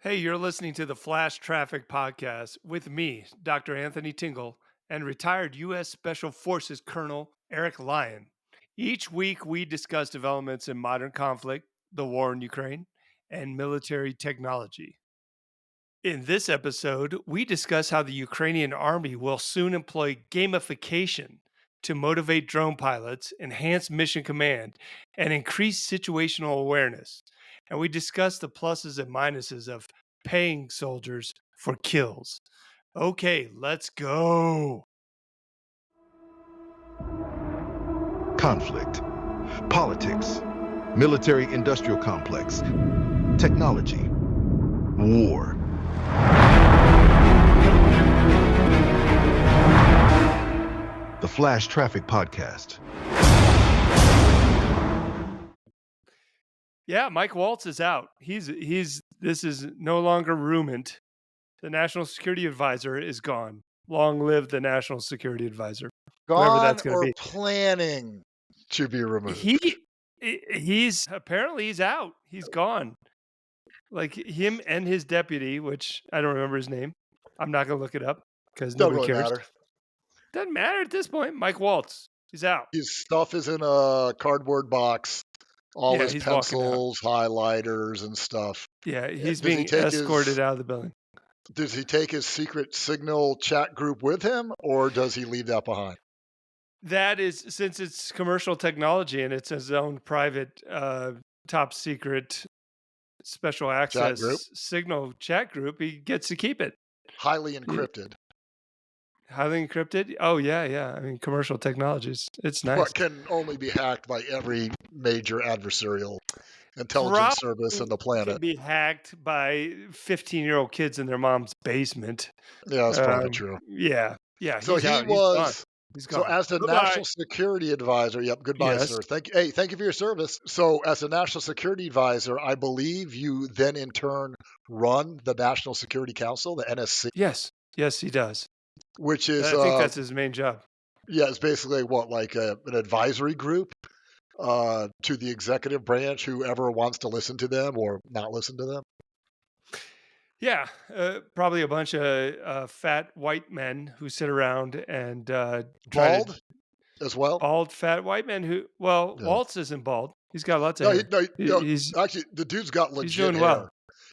Hey, you're listening to the Flash Traffic Podcast with me, Dr. Anthony Tingle, and retired U.S. Special Forces Colonel Eric Lyon. Each week, we discuss developments in modern conflict, the war in Ukraine, and military technology. In this episode, we discuss how the Ukrainian army will soon employ gamification to motivate drone pilots, enhance mission command, and increase situational awareness. And we discuss the pluses and minuses of paying soldiers for kills. Okay, let's go. Conflict, politics, military-industrial complex, technology, war. The Flash Traffic Podcast. Yeah, Mike Waltz is out. This is no longer Rumant. The National Security Advisor is gone. Long live the National Security Advisor. Whoever Gone that's going to or be. planning to be removed. He's apparently he's out. He's gone. Like him and his deputy, which I don't remember his name. I'm not going to look it up because Doesn't nobody really cares. matter. Doesn't matter at this point. Mike Waltz, he's out. His stuff is in a cardboard box. All Yeah, his he's walking out. pencils, highlighters, and stuff. Yeah, he's Does he being take escorted out of the building. Does he take his secret signal chat group with him, or does he leave that behind? That is, since it's commercial technology and it's his own private, top secret, special access group? signal chat group, he gets to keep it. Highly encrypted. Highly encrypted? Oh, yeah. I mean, commercial technologies. It's nice. But can only be hacked by every major adversarial intelligence service on the planet. Can be hacked by 15-year-old kids in their mom's basement. Yeah, that's probably true. Yeah. So He's he out. was. He's So gone. as the Goodbye. National Security Advisor, yep, goodbye, Yes. sir. Thank you. Hey, thank you for your service. So as the National Security Advisor, I believe you then in turn run the National Security Council, the NSC, Yes, he does. which is I think that's his main job. yeah, it's basically what, like an advisory group to the executive branch, whoever wants to listen to them or not listen to them. Yeah, probably a bunch of fat white men who sit around and Bald as well. bald fat white men who. Well, Yeah. Waltz isn't bald. He's got lots of No, hair. no, He's actually, the dude's got legit doing hair. well.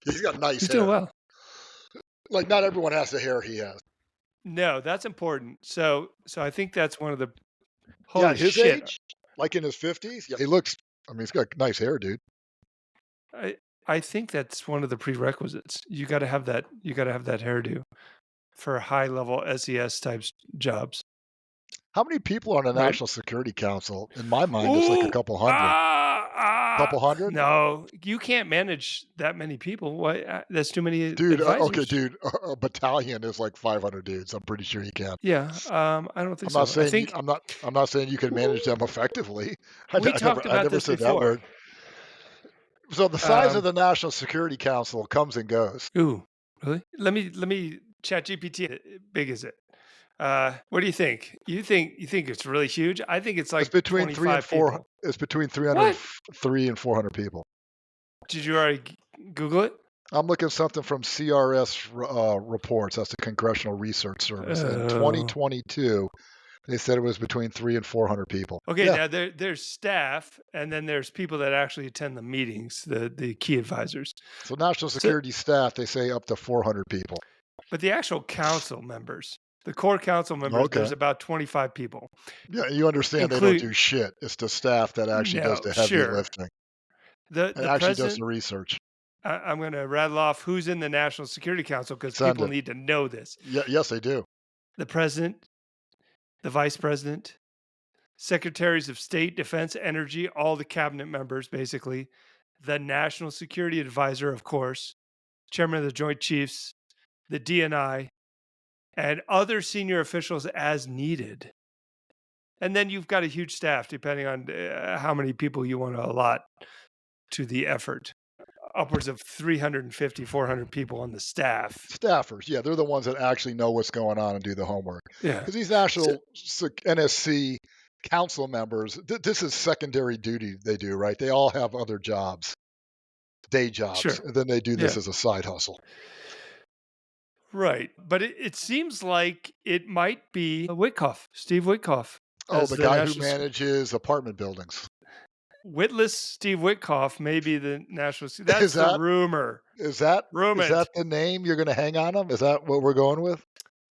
He's got nice He's hair. doing well. Like not everyone has the hair he has. No, that's important. So I think that's one of the. Holy Yeah, his shit! age, like in his 50s. Yeah, he looks. I mean, he's got nice hair, dude. I think that's one of the prerequisites. You got to have that. You got to have that hairdo for high level SES types jobs. How many people are on the Right. National Security Council? In my mind, it's like a couple hundred. Couple hundred? No, you can't manage that many people. What? That's too many Dude, advisors. okay, dude. A battalion is like 500 dudes. I'm pretty sure you can. Yeah, I don't think I'm not so. I saying think I'm not saying you can manage them effectively. we talked I about never this said that before. word. So the size Um, of the National Security Council comes and goes. Ooh, really? Let me chat GPT. Big is it? What do you think? You think it's really huge? I think it's like It's between 3 and 25 4. people. It's between What? 3 and 400 people. Did you already Google it? I'm looking something from CRS reports. That's the Congressional Research Service. In Oh. 2022, they said it was between 3 and 400 people. Okay, Yeah. now there's staff, and then there's people that actually attend the meetings, the key advisors. So national security staff, they say up to 400 people. But the actual council members, the core council members, Okay. there's about 25 people. Yeah, you understand they don't do shit. It's the staff that actually does the heavy lifting. The And actually does president, the reresearch. I'm going to rattle off who's in the National Security Council because Send people it. need to know this. Yeah, yes, they do. The president, the vice president, secretaries of state, defense, energy, all the cabinet members, basically, the National Security Advisor, of course, chairman of the Joint Chiefs, the DNI, and other senior officials as needed. And then you've got a huge staff, depending on how many people you want to allot to the effort. Upwards of 350, 400 people on the staff. Staffers, yeah, they're the ones that actually know what's going on and do the homework. Yeah. Because these national NSC council members, this is secondary duty they do, right? They all have other jobs. day jobs, Sure. and then they do this Yeah. as a side hustle. Right. But it seems like it might be Witkoff, Steve Witkoff, Oh, as the the guy who national manages apartment buildings. Witless Steve Witkoff may be the national. That's Is the that rumor. is that is Rumored. that the name you're going to hang on him? Is that what we're going with?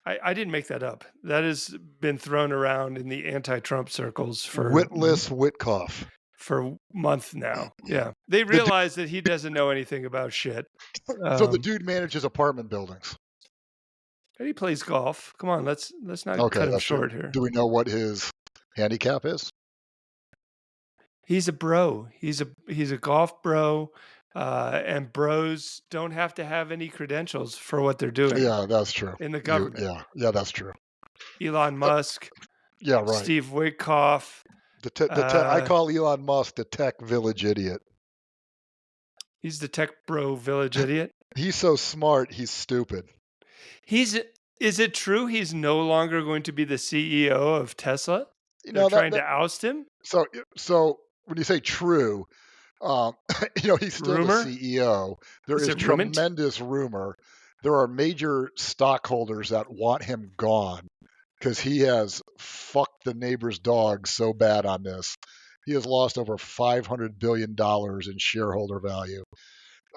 I didn't make that up. That has been thrown around in the anti-Trump circles Witless Witkoff. for month now. Yeah, they The du- realize that he doesn't know anything about shit. so the Um, dude manages apartment buildings. and he plays golf. Come on, let's not Okay, cut him that's true. short here. Do we know what his handicap is? He's a bro. He's a golf bro, and bros don't have to have any credentials for what they're doing Yeah, that's true. in the You government. yeah, that's true. Elon Uh, Musk, yeah, right. Steve Witkoff. I Uh, call Elon Musk the tech village idiot. he's the tech bro village idiot. He's so smart, he's stupid. He's Is it true he's no longer going to be the CEO of Tesla? You They're know trying to oust him? so when you say true, um, he's still the Rumor? CEO. There Is is it rumant? tremendous rumor. There are major stockholders that want him gone because he has fucked the neighbor's dog so bad on this. He has lost over $500 billion in shareholder value.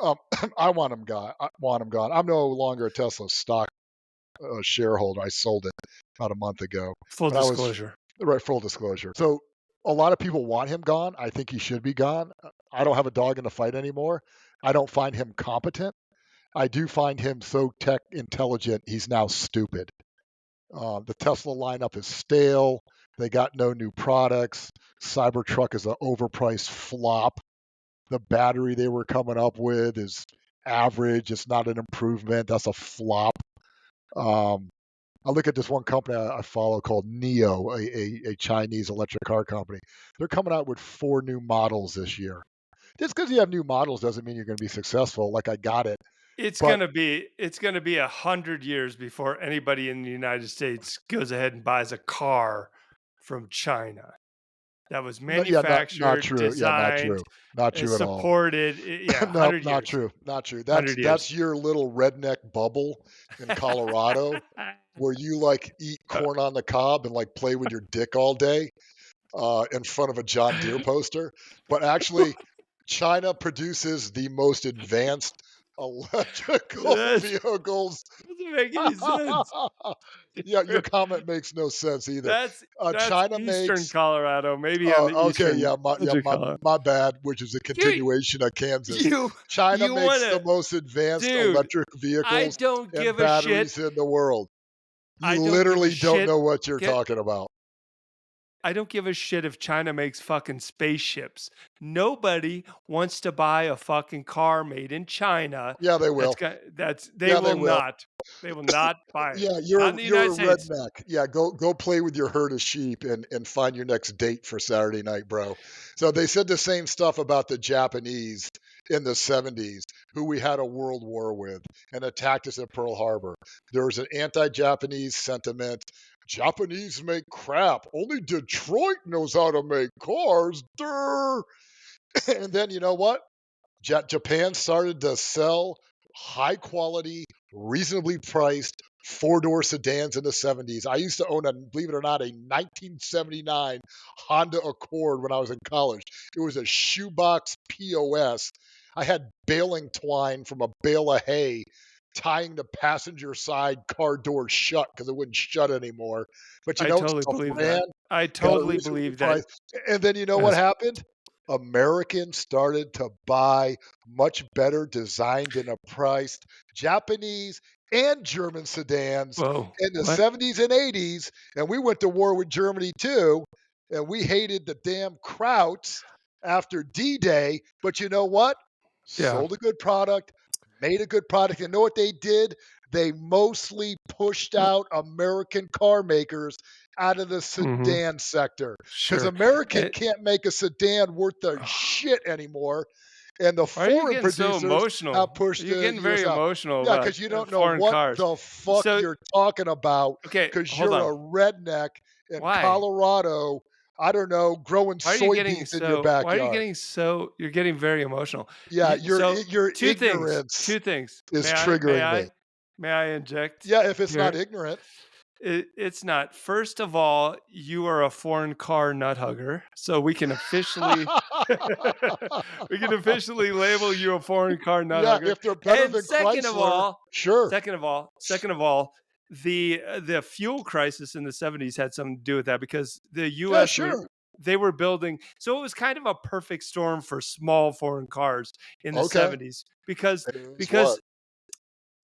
Um, I want him gone. I want him gone. I'm no longer a Tesla stock shareholder. I sold it about a month ago, Full but I was disclosure. right. Full disclosure. So a lot of people want him gone. I think he should be gone. I don't have a dog in the fight anymore. I don't find him competent. I do find him so tech intelligent. He's now stupid. The Tesla lineup is stale. They got no new products. Cybertruck is an overpriced flop. The battery they were coming up with is average. It's not an improvement. That's a flop. Um, I look at this one company I follow called Neo, a Chinese electric car company. They're coming out with 4 new models this year. Just because you have new models doesn't mean you're going to be successful. Like I got it, but It's gonna be 100 years before anybody in the United States goes ahead and buys a car from China that was yeah, not manufactured, true. Yeah, not designed, true. Not and true at all. supported. Yeah, No, 100 not years. true. Not true. 100 That's years. your little redneck bubble in Colorado where you like eat corn on the cob and like play with your dick all day in front of a John Deere poster. But actually, China produces the most advanced electrical That vehicles. doesn't make any sense. Yeah, your comment makes no sense either. That's China eastern makes. Colorado. Maybe on the Okay, eastern yeah, edge of Colorado. my bad, which is a You continuation of Kansas. you China you makes the wanna most advanced dude, electric I vehicles don't and give a shit. batteries in the world. You I don't give a literally don't shit. know what you're Get talking about. I don't give a shit if China makes fucking spaceships. Nobody wants to buy a fucking car made in China. Yeah, they will. That's they Yeah, they will will. not. They will not buy it. Yeah, Not in the you're United a States. redneck. Yeah, go play with your herd of sheep and find your next date for Saturday night, bro. So they said the same stuff about the Japanese in the 70s, who we had a world war with and attacked us at Pearl Harbor. There was an anti-Japanese sentiment. Japanese make crap. Only Detroit knows how to make cars. Durr. And then you know what? Japan started to sell high quality, reasonably priced 4-door sedans in the 70s. I used to own a, believe it or not, a 1979 Honda Accord when I was in college. It was a shoebox POS. I had baling twine from a bale of hay tying the passenger side car door shut because it wouldn't shut anymore. But I totally self believe ran, that. I got a totally reasonably believe that. priced. And then you know what Yes. happened? Americans started to buy much better designed and priced Japanese and German sedans Whoa. in the What? 70s and 80s. And we went to war with Germany too. And we hated the damn Krauts after D Day. But you know what? Yeah. Sold a good product, made a good product. You know what they did? They mostly pushed out American car makers out of the Mm-hmm. sedan sector because Sure. American And can't make a sedan worth a shit anymore. And the why are you foreign getting so producers have emotional? pushed You're the getting very US out. emotional Yeah, about because you don't know foreign what cars. the fuck So, you're talking about okay, because hold you're on. a redneck in Why? Colorado. I don't know, growing Why are you getting soybeans in your so why are you backyard. getting so you're getting very emotional. Yeah, So your 2 things, ignorance 2 things. is May triggering me. I inject Yeah, if it's not here? ignorant. It's not. First of all, you are a foreign car nut hugger, so we can officially we can officially label you a foreign car nut Yeah, hugger. if they're better And than Chrysler, sure. second of all, the fuel crisis in the 70s had something to do with that because the Yeah, US were sure. they were building, so it was kind of a perfect storm for small foreign cars in the Okay. 70s because It is what? because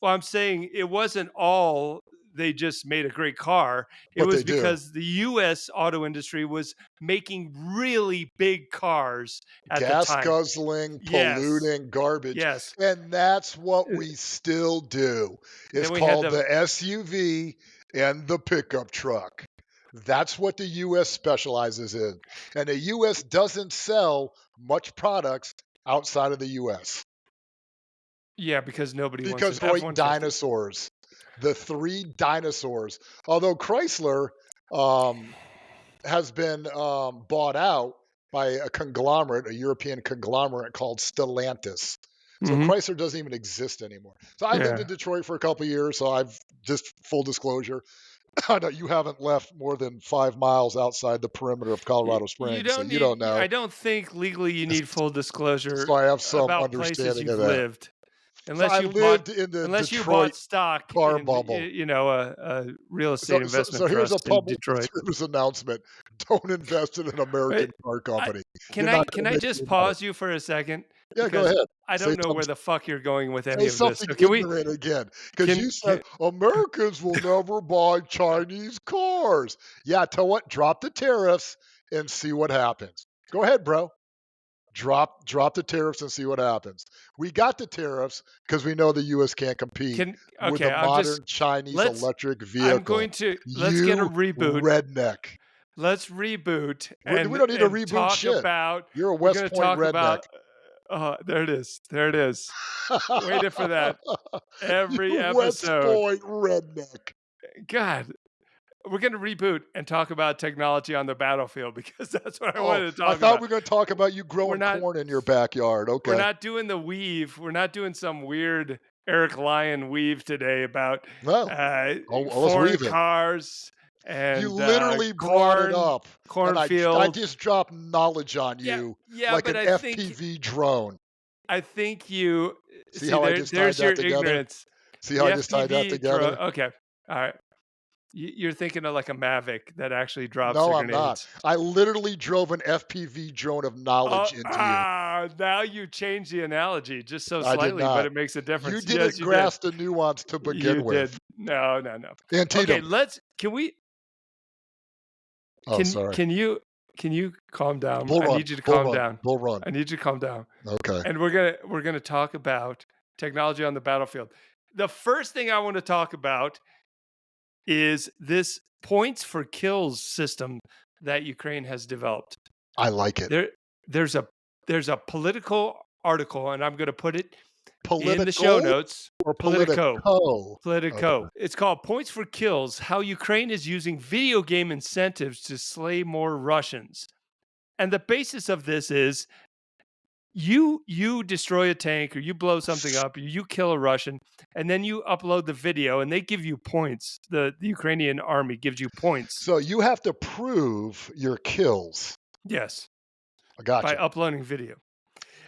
well, I'm saying it wasn't all they just made a great car. It What was they do. because the US auto industry was making really big cars at the Gas time. guzzling, Yes. polluting garbage. Yes. And that's what Uh, we still do. It's Then we had called the the SUV and the pickup truck. That's what the US specializes in. And the US doesn't sell much products outside of the US yeah, because nobody wants because an great F-150. dinosaurs. The three dinosaurs. Although Chrysler um, has been bought out by a conglomerate, a European conglomerate called Stellantis. So Mhm. Chrysler doesn't even exist anymore. So I lived Yeah. in Detroit for a couple of years. So I've just full disclosure. I know you haven't left more than 5 miles outside the perimeter of Colorado You Springs, so don't you don't need know. I don't think legally you need full So disclosure I have some about places understanding of you've that. lived. So I lived in the Unless you bought Detroit stock car in, bubble. a real estate So investment here's a trust in public Detroit. service announcement: don't invest in an American Right? car I company. You're not can going to I make just any money. pause you for a second? Yeah, go Because ahead. I Say don't know where something. the fuck you're going with any Say of this. something So ignorant again, because you said can Americans will never buy Chinese cars. Yeah, tell what? Drop the tariffs and see what happens. Go ahead, bro. Drop the tariffs and see what happens. We got the tariffs because we know the U.S. can't compete with okay, a I'm just modern Chinese let's electric I'm vehicle. going to let's get a You reboot. redneck. Let's reboot We don't need to and reboot talk shit. about You're a we're West going to Point talk redneck. about there it is. There it is. Waited for that You every West episode. Point redneck. God, we're going to reboot and talk about technology on the battlefield because that's what I Oh, wanted to I talk thought about. we were going to talk about you We're growing not corn in your backyard. we're Okay. not doing the weave. We're not doing some weird Eric Lyon weave today about No, uh, let's foreign weave it. cars You and literally brought it up, and I cornfield. just dropped knowledge on Yeah, you yeah, like but an FPV drone. I think you See see how I just tied there's that your together? ignorance. See how The I just tied that FPV drone. together? Okay, all right. You're thinking of like a Mavic that actually drops the No, I'm not. grenades. I literally drove an FPV drone of knowledge into you. Now you change the analogy just so I did slightly, but not. it makes a You difference. Yes, didn't you did. grasp the nuance to You begin with. did. No, no, no. Okay, Antietam. can we Oh, sorry. can you calm down? Bull I run, need you to bull calm run, down. bull run. I need you to calm down. Okay. And we're gonna talk about technology on the battlefield. The first thing I want to talk about is this points for kills system that Ukraine has developed. I like it. There there's a political article, and I'm going to put it in the show Political notes. or Politico. Politico? Politico. Okay. It's called Points for Kills: How Ukraine is Using Video Game Incentives to Slay More Russians. And the basis of this is you destroy a tank or you blow something up, you kill a Russian, and then you upload the video and they give you points. The Ukrainian army gives you points. So you have to prove your kills. Yes, I by gotcha. uploading video.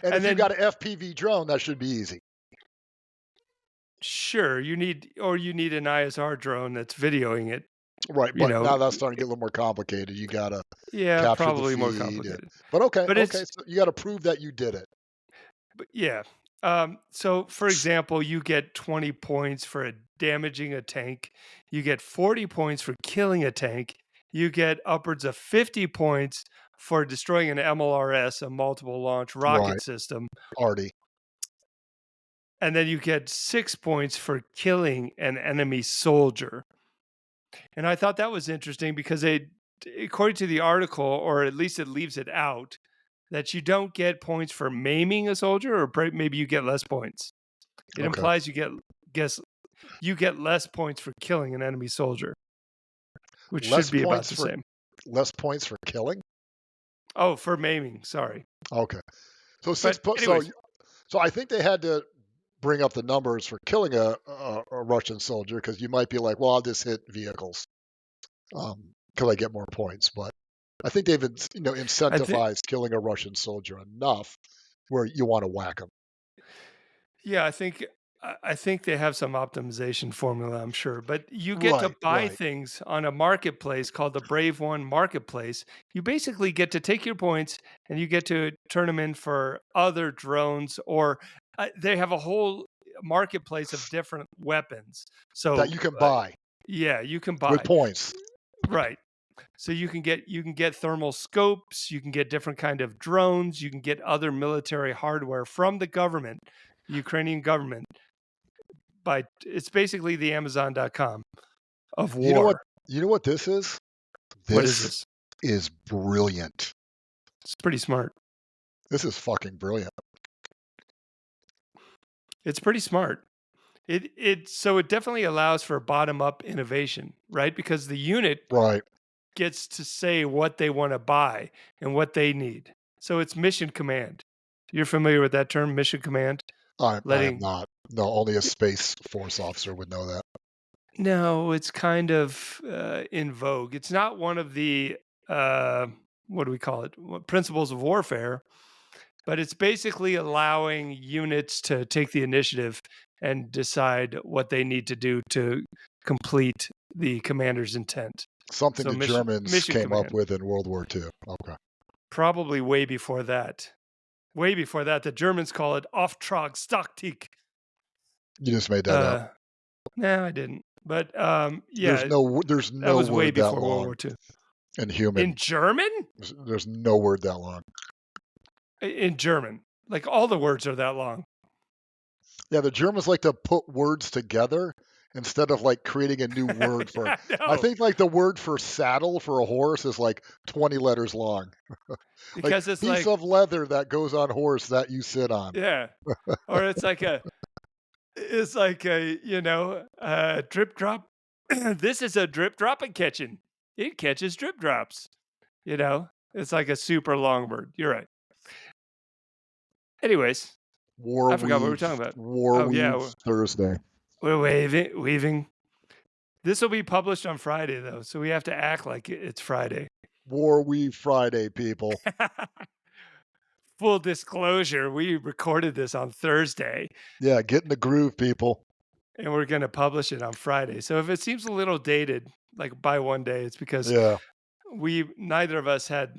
And And if you then got an FPV drone, that should be easy. sure, you need an ISR drone that's videoing it, Right, you but know. now that's starting to get a little more complicated. You gotta Yeah, capture the probably more feed and complicated. but okay, But okay. it's So you gotta prove that you did it. but yeah. So for example, you get 20 points for damaging a tank. You get 40 points for killing a tank. You get upwards of 50 points for destroying an MLRS, a multiple launch rocket Right. system. Artie. And then you get 6 points for killing an enemy soldier. And I thought that was interesting because according to the article, or at least it leaves it out, that you don't get points for maiming a soldier, or maybe you get less points. It Okay. implies you get less points for killing an enemy soldier, which Less should be about points the for same. less points for killing? Oh, for maiming, sorry. Okay. So six. But So anyways, so I think they had to bring up the numbers for killing a Russian soldier because you might be like, well, I'll just hit vehicles because I get more points. But I think they've I think incentivized killing a Russian soldier enough where you want to whack them. yeah, I think they have some optimization formula, I'm sure. But you get to Right, buy right. things on a marketplace called the Brave One Marketplace. You basically get to take your points and you get to turn them in for other drones, or they have a whole marketplace of different weapons. That So you can buy yeah, you can with buy. points. Right. So you can get thermal scopes, you can get different kind of drones, you can get other military hardware from the government, the Ukrainian government. By it's basically the Amazon.com of You know what? war. You know what this is? What is This this? is brilliant. It's pretty smart. This is fucking brilliant. It's pretty smart. It definitely allows for bottom up innovation, right? Because the unit Right. gets to say what they want to buy and what they need. So it's mission command. You're familiar with that term, mission command? I am Letting not. No, only a Space Force officer would know that. No, it's kind of in vogue. It's not one of the uh, what do we call it? Principles of warfare, but it's basically allowing units to take the initiative and decide what they need to do to complete the commander's intent. Something So the Germans mission came up command. with in World War II. Okay. Probably way before that. Way before that, the Germans call it Auftragstaktik. You just made that up. Uh, no, I didn't. But yeah, There's that no was way word that before World long War II. in In human. German? There's no word that long. In German. Like all the words are that long. Yeah, the Germans like to put words together instead of like creating a new word for. Yeah, I no, think like the word for saddle for a horse is like 20 letters long. Like because it's piece like, of leather that goes on horse that you sit on. yeah, or it's like a, drip drop. This is a drip drop and catching. It catches drip drops. It's like a super long word. You're right. Anyways, War I forgot what we were Weave, talking about. War Oh yeah, Weave Thursday. we're weaving. This will be published on Friday though, so we have to act like it's Friday. War Weave Friday, people. Full disclosure, we recorded this on Thursday Yeah, get in the groove, people. and we're going to publish it on Friday. So if it seems a little dated, like by one day, it's because Yeah, we neither of us had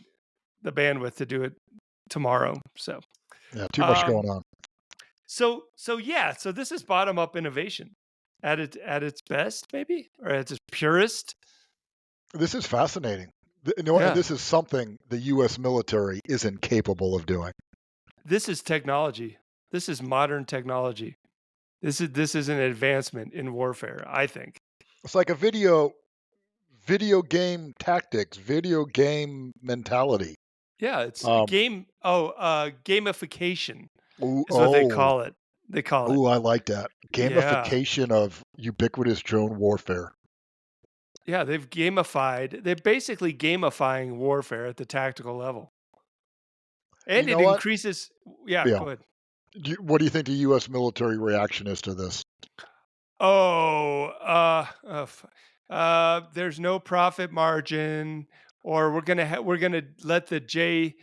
the bandwidth to do it tomorrow. So, yeah, too much um, going on. so yeah, so this is bottom up innovation at its best, maybe, or at its purest. This is fascinating. And Yeah, this is something the U.S. military isn't capable of doing. this is technology. This is modern technology. This is an advancement in warfare, I think. It's like a video game tactics, video game mentality. Yeah, it's Um, game. Gamification ooh, is what they call it. They call it. I like that. Yeah. Gamification of ubiquitous drone warfare. Yeah, they're basically gamifying warfare at the tactical level. You And it know what? increases yeah, Yeah. go ahead. What do you think the U.S. military reaction is to this? Oh, there's no profit margin, or we're gonna let the J6,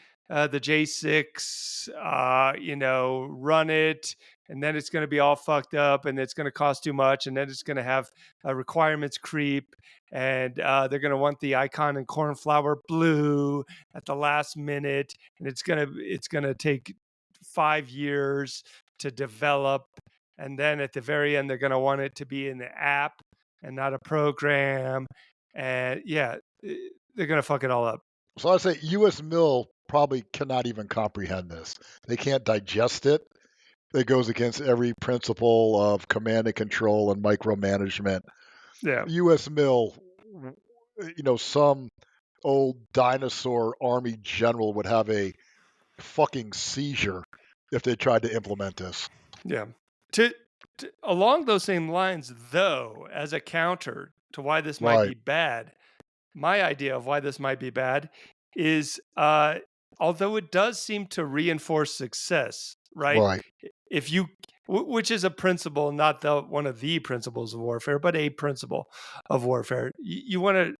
run it, and then it's gonna be all fucked up, and it's gonna cost too much, and then it's gonna have requirements creep, and they're gonna want the icon in cornflower blue at the last minute, and it's gonna take 5 years to develop, and then at the very end they're going to want it to be in the app and not a program, and yeah, they're going to fuck it all up. So I'd say U.S. Mill probably cannot even comprehend this. They can't digest it. It goes against every principle of command and control and micromanagement. Yeah, U.S. Mill, some old dinosaur army general would have a fucking seizure if they tried to implement this. yeah. To along those same lines, though, as a counter to why this might Right. be bad, my idea of why this might be bad is although it does seem to reinforce success, right? Right. If you, which is a principle, not the one of the principles of warfare, but a principle of warfare. You want to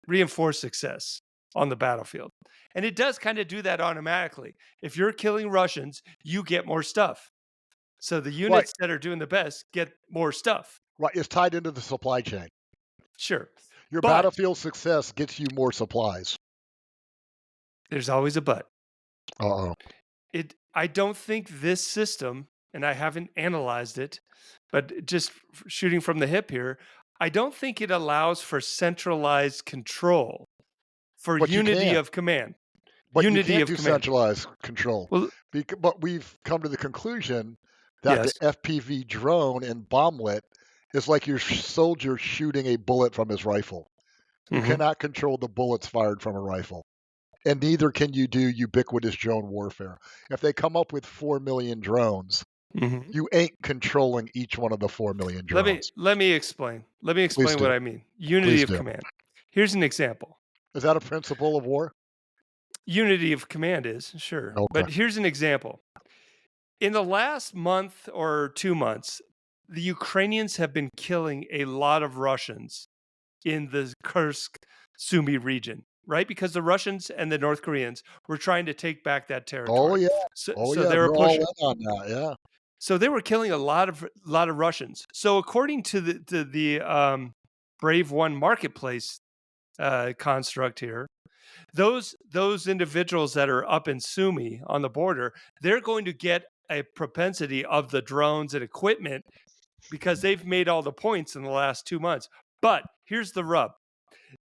reinforce success on the battlefield. And it does kind of do that automatically. If you're killing Russians, you get more stuff. So the Right. units that are doing the best get more stuff. Right. It's tied into the supply chain. Sure. Your But battlefield success gets you more supplies. there's always a but. Uh-oh. I don't think this system, and I haven't analyzed it, but just shooting from the hip here, I don't think it allows for centralized control, for But you unity can. of command. But you Unity can't of do command. centralized control. Well, But we've come to the conclusion that the yes. FPV drone in bomblet is like your soldier shooting a bullet from his rifle. You Hmm. cannot control the bullets fired from a rifle. And neither can you do ubiquitous drone warfare. If they come up with 4 million drones, Hmm. you ain't controlling each one of the 4 million drones. Let me explain. Let me Please explain what do. I mean. Unity Please of do. command. Here's an example. Is that a principle of war? Unity of command is sure, Okay. but here's an example. In the last month or 2 months, the Ukrainians have been killing a lot of Russians in the Kursk Sumy region, right? Because the Russians and the North Koreans were trying to take back that Oh, territory. yeah. So, Oh, so yeah. they were They're all pushing. in on that. Yeah. So they were killing a lot of Russians. So according to the Brave One marketplace construct here, those individuals that are up in Sumy on the border, they're going to get a propensity of the drones and equipment because they've made all the points in the last 2 months. But here's the rub.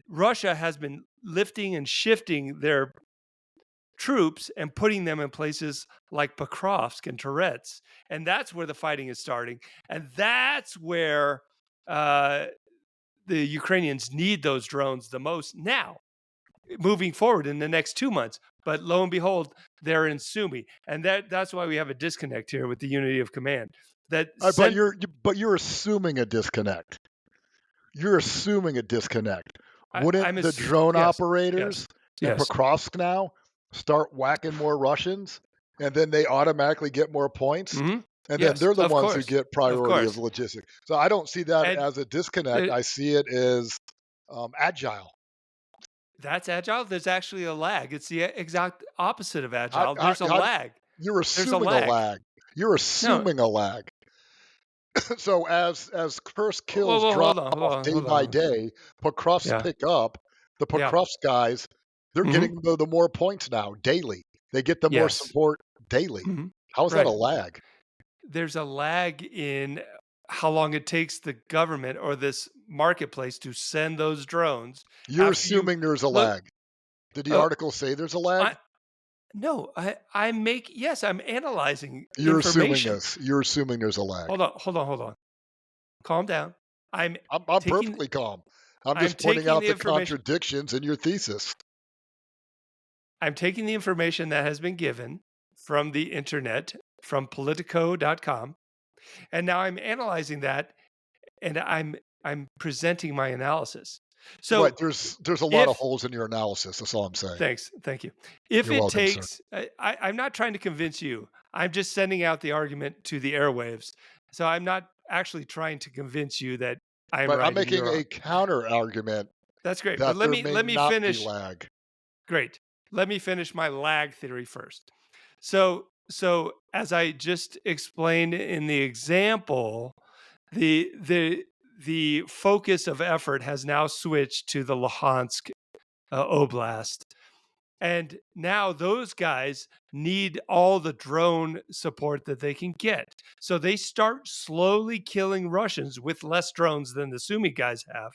Russia has been lifting and shifting their troops and putting them in places like Pokrovsk and Tourette's. And that's where the fighting is starting. And that's where uh, the Ukrainians need those drones the most now, moving forward in the next 2 months. But lo and behold, they're in Sumy. And that's why we have a disconnect here with the unity of command. That But sent, you're assuming a disconnect. You're assuming a disconnect. Wouldn't I'm the drone yes, yes, operators in yes. Pokrovsk now start whacking more Russians, and then they automatically get more points? Hmm. And then Yes, they're the of ones who course. get Of priority as course. logistics. So I don't see that And as a disconnect. the, I see it as agile. that's agile. There's actually a lag. It's the exact opposite of I, agile. I, There's a I, lag. you're There's a assuming a lag. lag. You're No. assuming a lag. So as Kursk kills Well, drop hold on, hold off on, day hold by on. day, Pokrovsk Yeah. pick up. The Yeah. Pokrovsk guys, they're Hmm. getting the more points now daily. They get the more Yes. support daily. Hmm. How is that a Right. lag? There's a lag in how long it takes the government or this marketplace to send those drones You're after you assuming there's a look. lag. Did the Oh, article say there's a I lag? no. I make yes. I'm analyzing You're assuming information. this. You're assuming there's a lag. Hold on. Hold on. Hold on. Calm down. I'm I'm taking. perfectly calm. I'm I'm just pointing taking out the the information. contradictions in your thesis. I'm taking the information that has been given from the internet, from politico.com, and now I'm analyzing that and I'm presenting my analysis. Right. So There's a lot of if holes in your analysis. That's all I'm saying. thanks, thank you. If You're it welcome, sir. takes, I'm not trying to convince you. I'm just sending out the argument to the airwaves. So I'm not actually trying to convince you that I'm But I'm right and making you're a wrong. counter argument That's great. But that let there me may let me not be finish. lag. Great. Let me finish my lag theory first. So as I just explained in the example, the the the focus of effort has now switched to the Luhansk oblast. And now those guys need all the drone support that they can get. So they start slowly killing Russians with less drones than the Sumy guys have.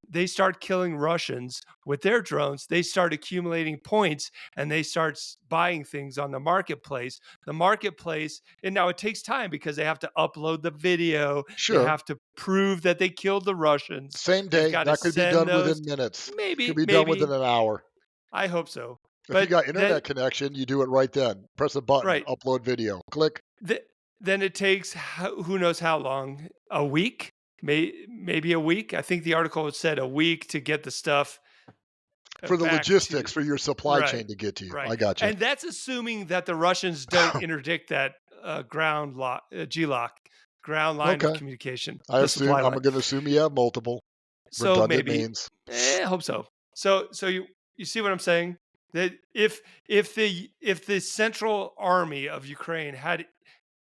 They start killing Russians with their drones. They start accumulating points and they start buying things on the marketplace. The marketplace, and now it takes time because they have to upload the video. They Sure. have to prove that they killed the Russians. Same They've day. got to That could be send done those. within minutes. Could Maybe, be done within maybe. an hour. I hope so. If you But got then, internet connection, you do it right then. Press a button, right. upload video. Click. Th- then it takes who knows how long, a week, maybe a week. I think the article said a week to get the stuff For the back logistics, to for your supply right, chain to get to you. right, I got you. and that's assuming that the Russians don't interdict that GLOC, ground line of Okay. communication, I the assume supply I'm line. going to assume you have multiple So redundant maybe, means. I hope so. So you see what I'm saying? That if the central army of Ukraine had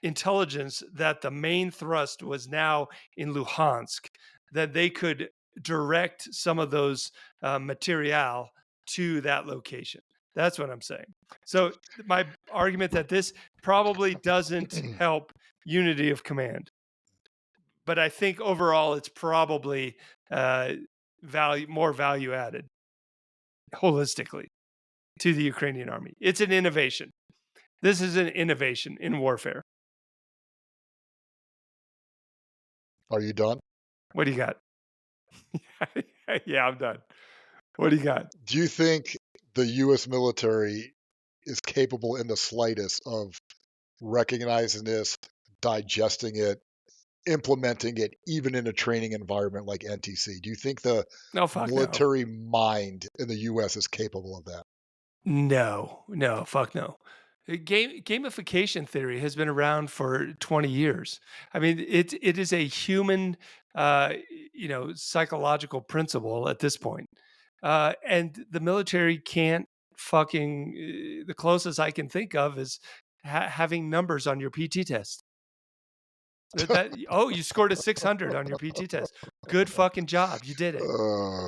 intelligence that the main thrust was now in Luhansk, that they could direct some of those material to that location. That's what I'm saying. So my argument that this probably doesn't help unity of command, but I think overall it's probably uh, more value added holistically to the Ukrainian army. It's an innovation. This is an innovation in warfare. Are you done? What do you got? Yeah, I'm done. What do you got? Do you think the U.S. military is capable in the slightest of recognizing this, digesting it, implementing it, even in a training environment like NTC? Do you think the No, fuck no. military mind in the U.S. is capable of that? No, no, fuck no. Gamification theory has been around for 20 years. I mean, it is a human, psychological principle at this point. And the military can't fucking. The closest I can think of is having numbers on your PT test. You scored a 600 on your PT test. Good fucking job, you did it.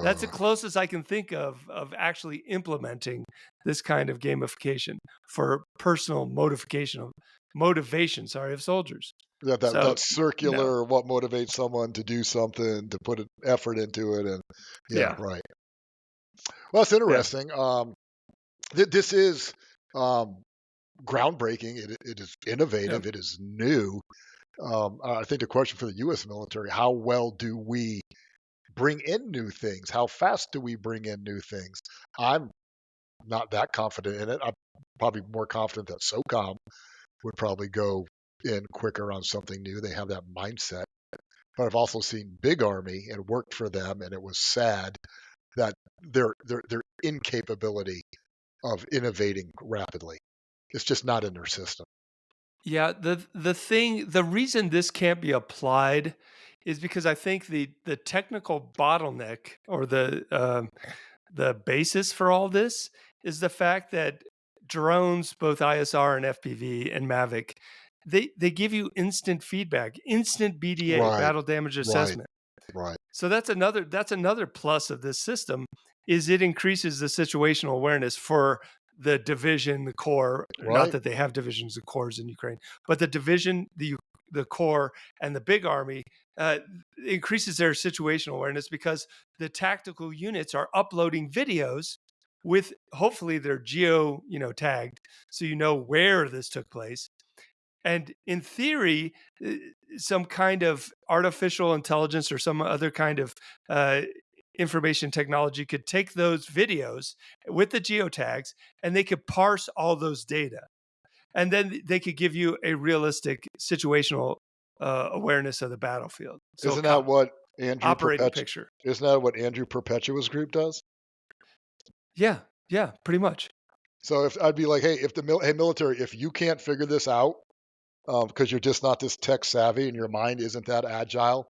That's the Uh, closest I can think of actually implementing this kind of gamification for personal motivation, sorry, of soldiers. that So no, circular, what motivates someone to do something, to put an effort into it, and yeah, yeah, right. Well, that's yeah, interesting. This is um, groundbreaking. It is yeah, innovative. It is new. I think the question for the U.S. military: how well do we bring in new things? How fast do we bring in new things? I'm not that confident in it. I'm probably more confident that SOCOM would probably go in quicker on something new. They have that mindset. But I've also seen Big Army and worked for them, and it was sad that their incapability of innovating rapidly. It's just not in their system. yeah. The reason this can't be applied is because I think the technical bottleneck or the basis for all this is the fact that drones, both ISR and FPV and Mavic, they give you instant feedback, instant BDA, Right, battle damage right, assessment. right, So that's another plus of this system is it increases the situational awareness for the division, the core. Not right. that they have divisions of cores in Ukraine, but the division, the core, and the big army uh, increases their situational awareness because the tactical units are uploading videos with hopefully they're geo tagged, so you know where this took place. And in theory, some kind of artificial intelligence or some other kind of uh, information technology could take those videos with the geotags and they could parse all those data. And then they could give you a realistic situational awareness of the battlefield. So, Isn't that what Andrew operating Perpetu picture. isn't that what Andrew Perpetua's group does? Yeah. Yeah. Pretty much. So if I'd be like, hey, if the hey military, if you can't figure this out because you're just not this tech savvy and your mind isn't that agile,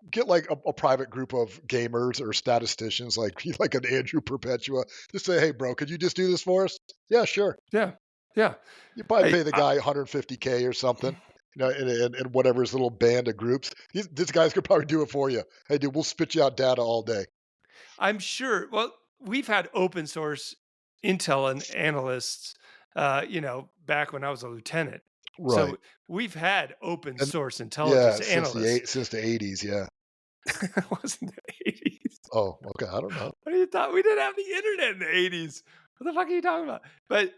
get like a private group of gamers or statisticians like like an Andrew Perpetua. Just say, hey, bro, could you just do this for us? Yeah, sure. Yeah. Yeah. You probably I, pay the I, guy 150K or something. You know, in whatever his little band of groups, this guy's could probably do it for you. Hey, dude, we'll spit you out data all day. I'm sure. Well, we've had open source intel and analysts, back when I was a lieutenant. Right. So we've had open And source yeah, intelligence analysts. since the 80s, yeah. It wasn't the 80s. Oh, okay. I don't know. What are you talking? We didn't have the internet in the 80s. What the fuck are you talking about? But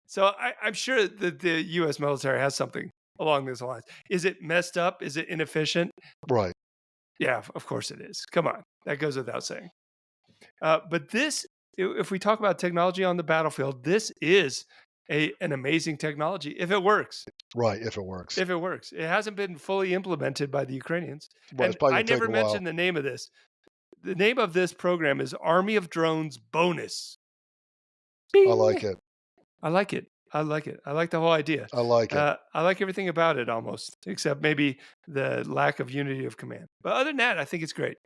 so I'm sure that the U.S. military has something along these lines. Is it messed up? Is it inefficient? Right. Yeah, of course it is. Come on, that goes without saying. But if we talk about technology on the battlefield, this is an amazing technology if it works. Right. If it works. If it works, it hasn't been fully implemented by the Ukrainians. Right. It's And probably I gonna take never a while. mentioned the name of this. The name of this program is Army of Drones Bonus. I Bing. like it. I like it. I like it. I like the whole idea. I like it. I like everything about it almost, except maybe the lack of unity of command. But other than that, I think it's great.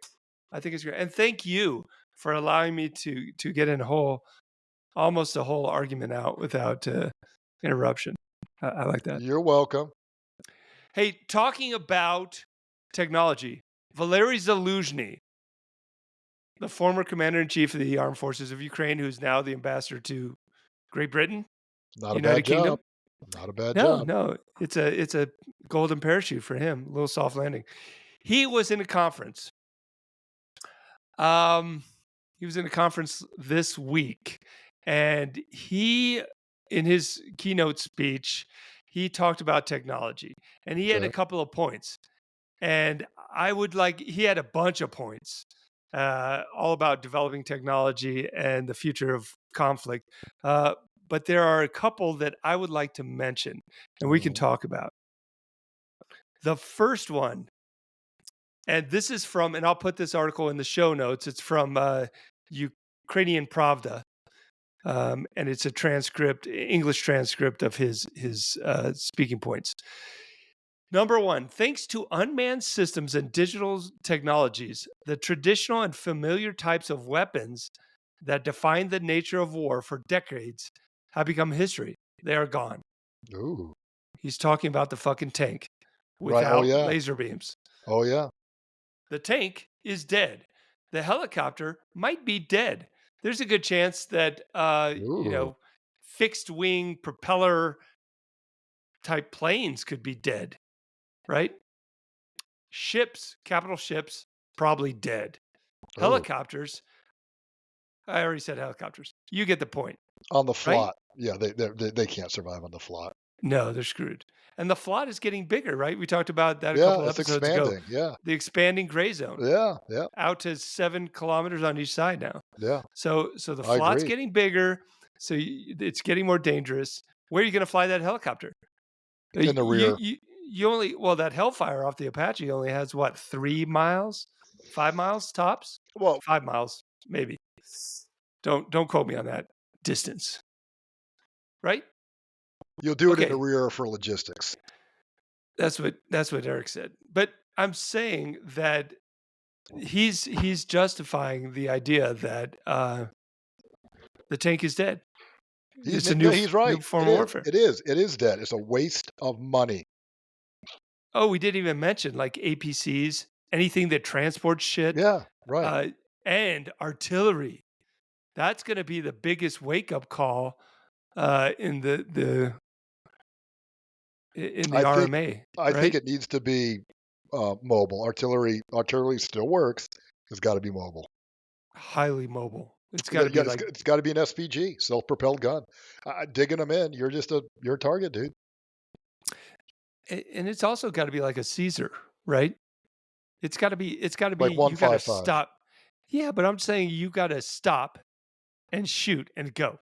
I think it's great. And thank you for allowing me to get in almost a whole argument out without interruption. I like that. You're welcome. Hey, talking about technology, Valery Zaluzhny, the former commander in chief of the armed forces of Ukraine, who's now the ambassador to Great Britain, Not a United bad job. Kingdom. Not a bad No, job. no, it's a golden parachute for him, a little soft landing. He was in a conference. Um, he was in a conference this week, and in his keynote speech, he talked about technology, and he had a Okay. couple of points. And he had a bunch of points, all about developing technology and the future of conflict. But there are a couple that I would like to mention and we can Mhm. talk about. The first one, and this is from, and I'll put this article in the show notes. It's from Ukrainian Pravda, and it's a English transcript of his speaking points. Number one, thanks to unmanned systems and digital technologies, the traditional and familiar types of weapons that defined the nature of war for decades have become history. They are gone. Ooh. He's talking about the fucking tank Right. Oh, without yeah. laser beams. Oh, yeah. The tank is dead. The helicopter might be dead. There's a good chance that, Ooh. fixed wing propeller type planes could be dead, right? Ships, capital ships, probably dead. Oh. Helicopters, I already said helicopters. You get the point, On the right? flot. Yeah, they can't survive on the flot. No, they're screwed. And the flot is getting bigger, right? We talked about that a Yeah, couple it's episodes ago. expanding. Yeah. The expanding gray zone Yeah, yeah, out to 7 kilometers on each side now. yeah. So the I flot's agree. getting bigger. So it's getting more dangerous. Where are you going to fly that helicopter? In the rear. You only, well, that Hellfire off the Apache only has what, 3 miles, 5 miles tops, Well, 5 miles maybe. Don't quote me on that distance, right? you'll do it in the Okay, rear for logistics. that's what Eric said. But I'm saying that he's justifying the idea that the tank is dead. It's a No, he's new right. form It of is. warfare. It is. It is dead. It's a waste of money. Oh, we didn't even mention like APCs, anything that transports shit, Yeah, right. uh, and artillery. That's going to be the biggest wake up call in the I think RMA, I think right? it needs to be mobile. Artillery still works. It's got to be mobile. Highly mobile. It's And got then to you be got like, it's got to be an SPG, self-propelled gun. Digging them in, you're a target, dude. and it's also got to be like a Caesar, right? It's got to be. Like You got to 155. stop. Yeah, but I'm saying you got to stop and shoot and go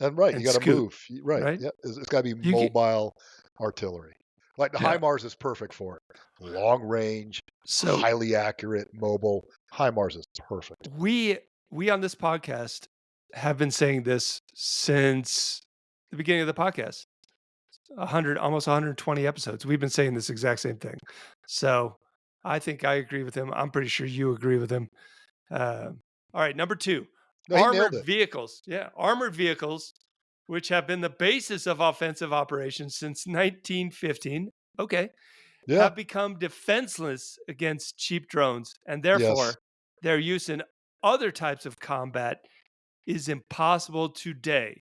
And right, you and got to scoot, move. Right. right? Yeah, it's got to be You get mobile artillery. Like the yeah. HIMARS is perfect for it. Long range, So highly accurate, mobile. HIMARS is perfect. we on this podcast have been saying this since the beginning of the podcast. 100, almost 120 episodes. We've been saying this exact same thing. So I think I agree with him. I'm pretty sure you agree with him. All right, number two, No, he nailed armored it. vehicles. Yeah, armored vehicles, which have been the basis of offensive operations since 1915. Okay, Yeah. have become defenseless against cheap drones, and Yes. therefore their use in other types of combat is impossible today.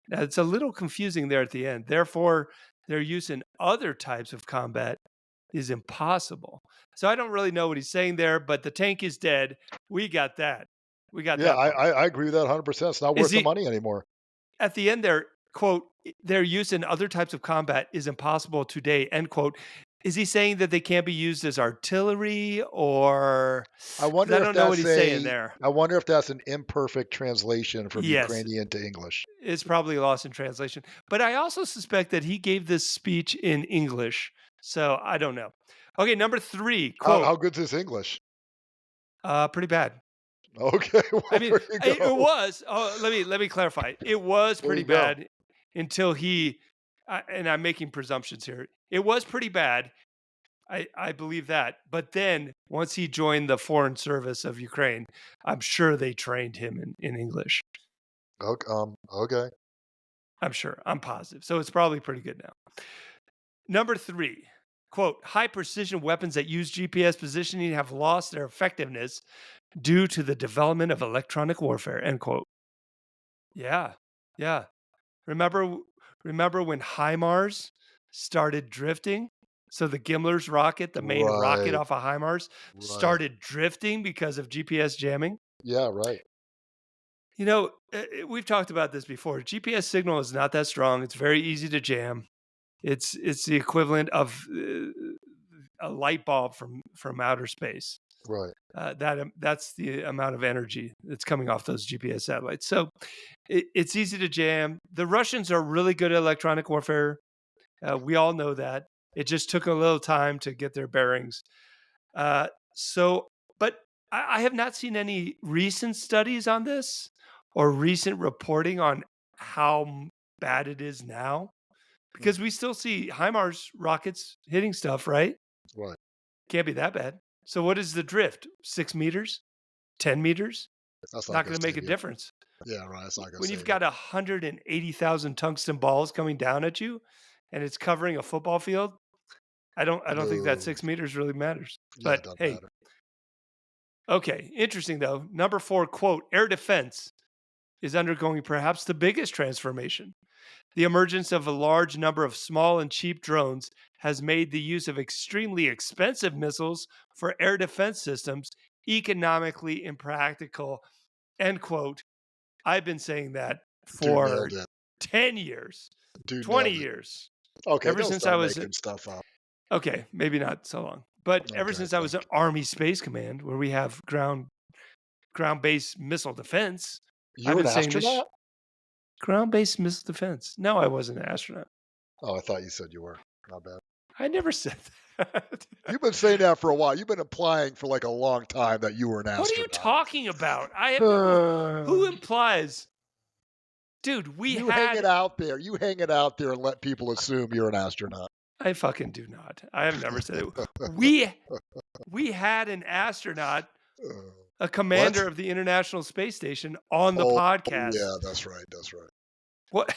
Now, it's a little confusing there at the end. Therefore, their use in other types of combat is impossible. So I don't really know what he's saying there, but the tank is dead. We got that. We got Yeah, that part. I agree with that 100%. It's not Is worth the he money anymore. at the end there, quote, their use in other types of combat is impossible today, end quote. Is he saying that they can't be used as artillery or I because wonder I if don't know what that's he's saying a there. I wonder if that's an imperfect translation from Yes, Ukrainian to English. it's probably lost in translation. But I also suspect that he gave this speech in English. So I don't know. Okay, number three, How quote, good's his English? pretty bad. Okay, I well, mean, there you it go. was. Oh, let me clarify. It was There pretty you go. bad until he. And I'm making presumptions here. It was pretty bad. I believe that. But then once he joined the foreign service of Ukraine, I'm sure they trained him in English. Okay. I'm sure. I'm positive. So it's probably pretty good now. Number three, quote, high precision weapons that use GPS positioning have lost their effectiveness due to the development of electronic warfare, end quote. Yeah. Yeah. Remember remember when HIMARS started drifting? So the Gimler's rocket, the main rocket Right, off of HIMARS, right. started drifting because of GPS jamming. Yeah, right, We've talked about this before. GPS signal is not that strong. It's very easy to jam. It's the equivalent of a light bulb from outer space. right, That's the amount of energy that's coming off those GPS satellites. So it's easy to jam. The Russians are really good at electronic warfare. We all know that. It just took a little time to get their bearings. Uh, so, but I have not seen any recent studies on this or recent reporting on how bad it is now mm, because we still see HIMARS rockets hitting stuff, right? right. Can't be that bad. So, what is the drift? 6 meters? 10 meters? That's not Not gonna going to make save a you. difference. Yeah, right, it's not gonna When you've save you. got 180,000 tungsten balls coming down at you and it's covering a football field, I don't think that No. 6 meters really matters. Yeah, it But doesn't hey, matter. okay, interesting though. Number four, quote, air defense is undergoing perhaps the biggest transformation. The emergence of a large number of small and cheap drones has made the use of extremely expensive missiles for air defense systems economically impractical. End quote. I've been saying that Dude nailed for it. 10 years, Dude 20 nailed it. years. Okay, Ever don't since I start was, making stuff up. okay, maybe not so long, but ever Okay, since I was thank at Army Space Command, where we have ground-based missile defense, you. I've You're an been saying this astronaut? ground-based missile defense. No, I wasn't an astronaut. Oh, I thought you said you were. Not bad. I never said that. You've been saying that for a while. You've been implying for, like, a long time that you were an What are you astronaut. talking about? I have who implies, dude, we You hang it had out there. You hang it out there and let people assume you're an astronaut. I fucking do not. I have never said it. We we had an astronaut, Uh, a what? commander of the International Space Station on the Oh, podcast. yeah, that's right, that's right. What?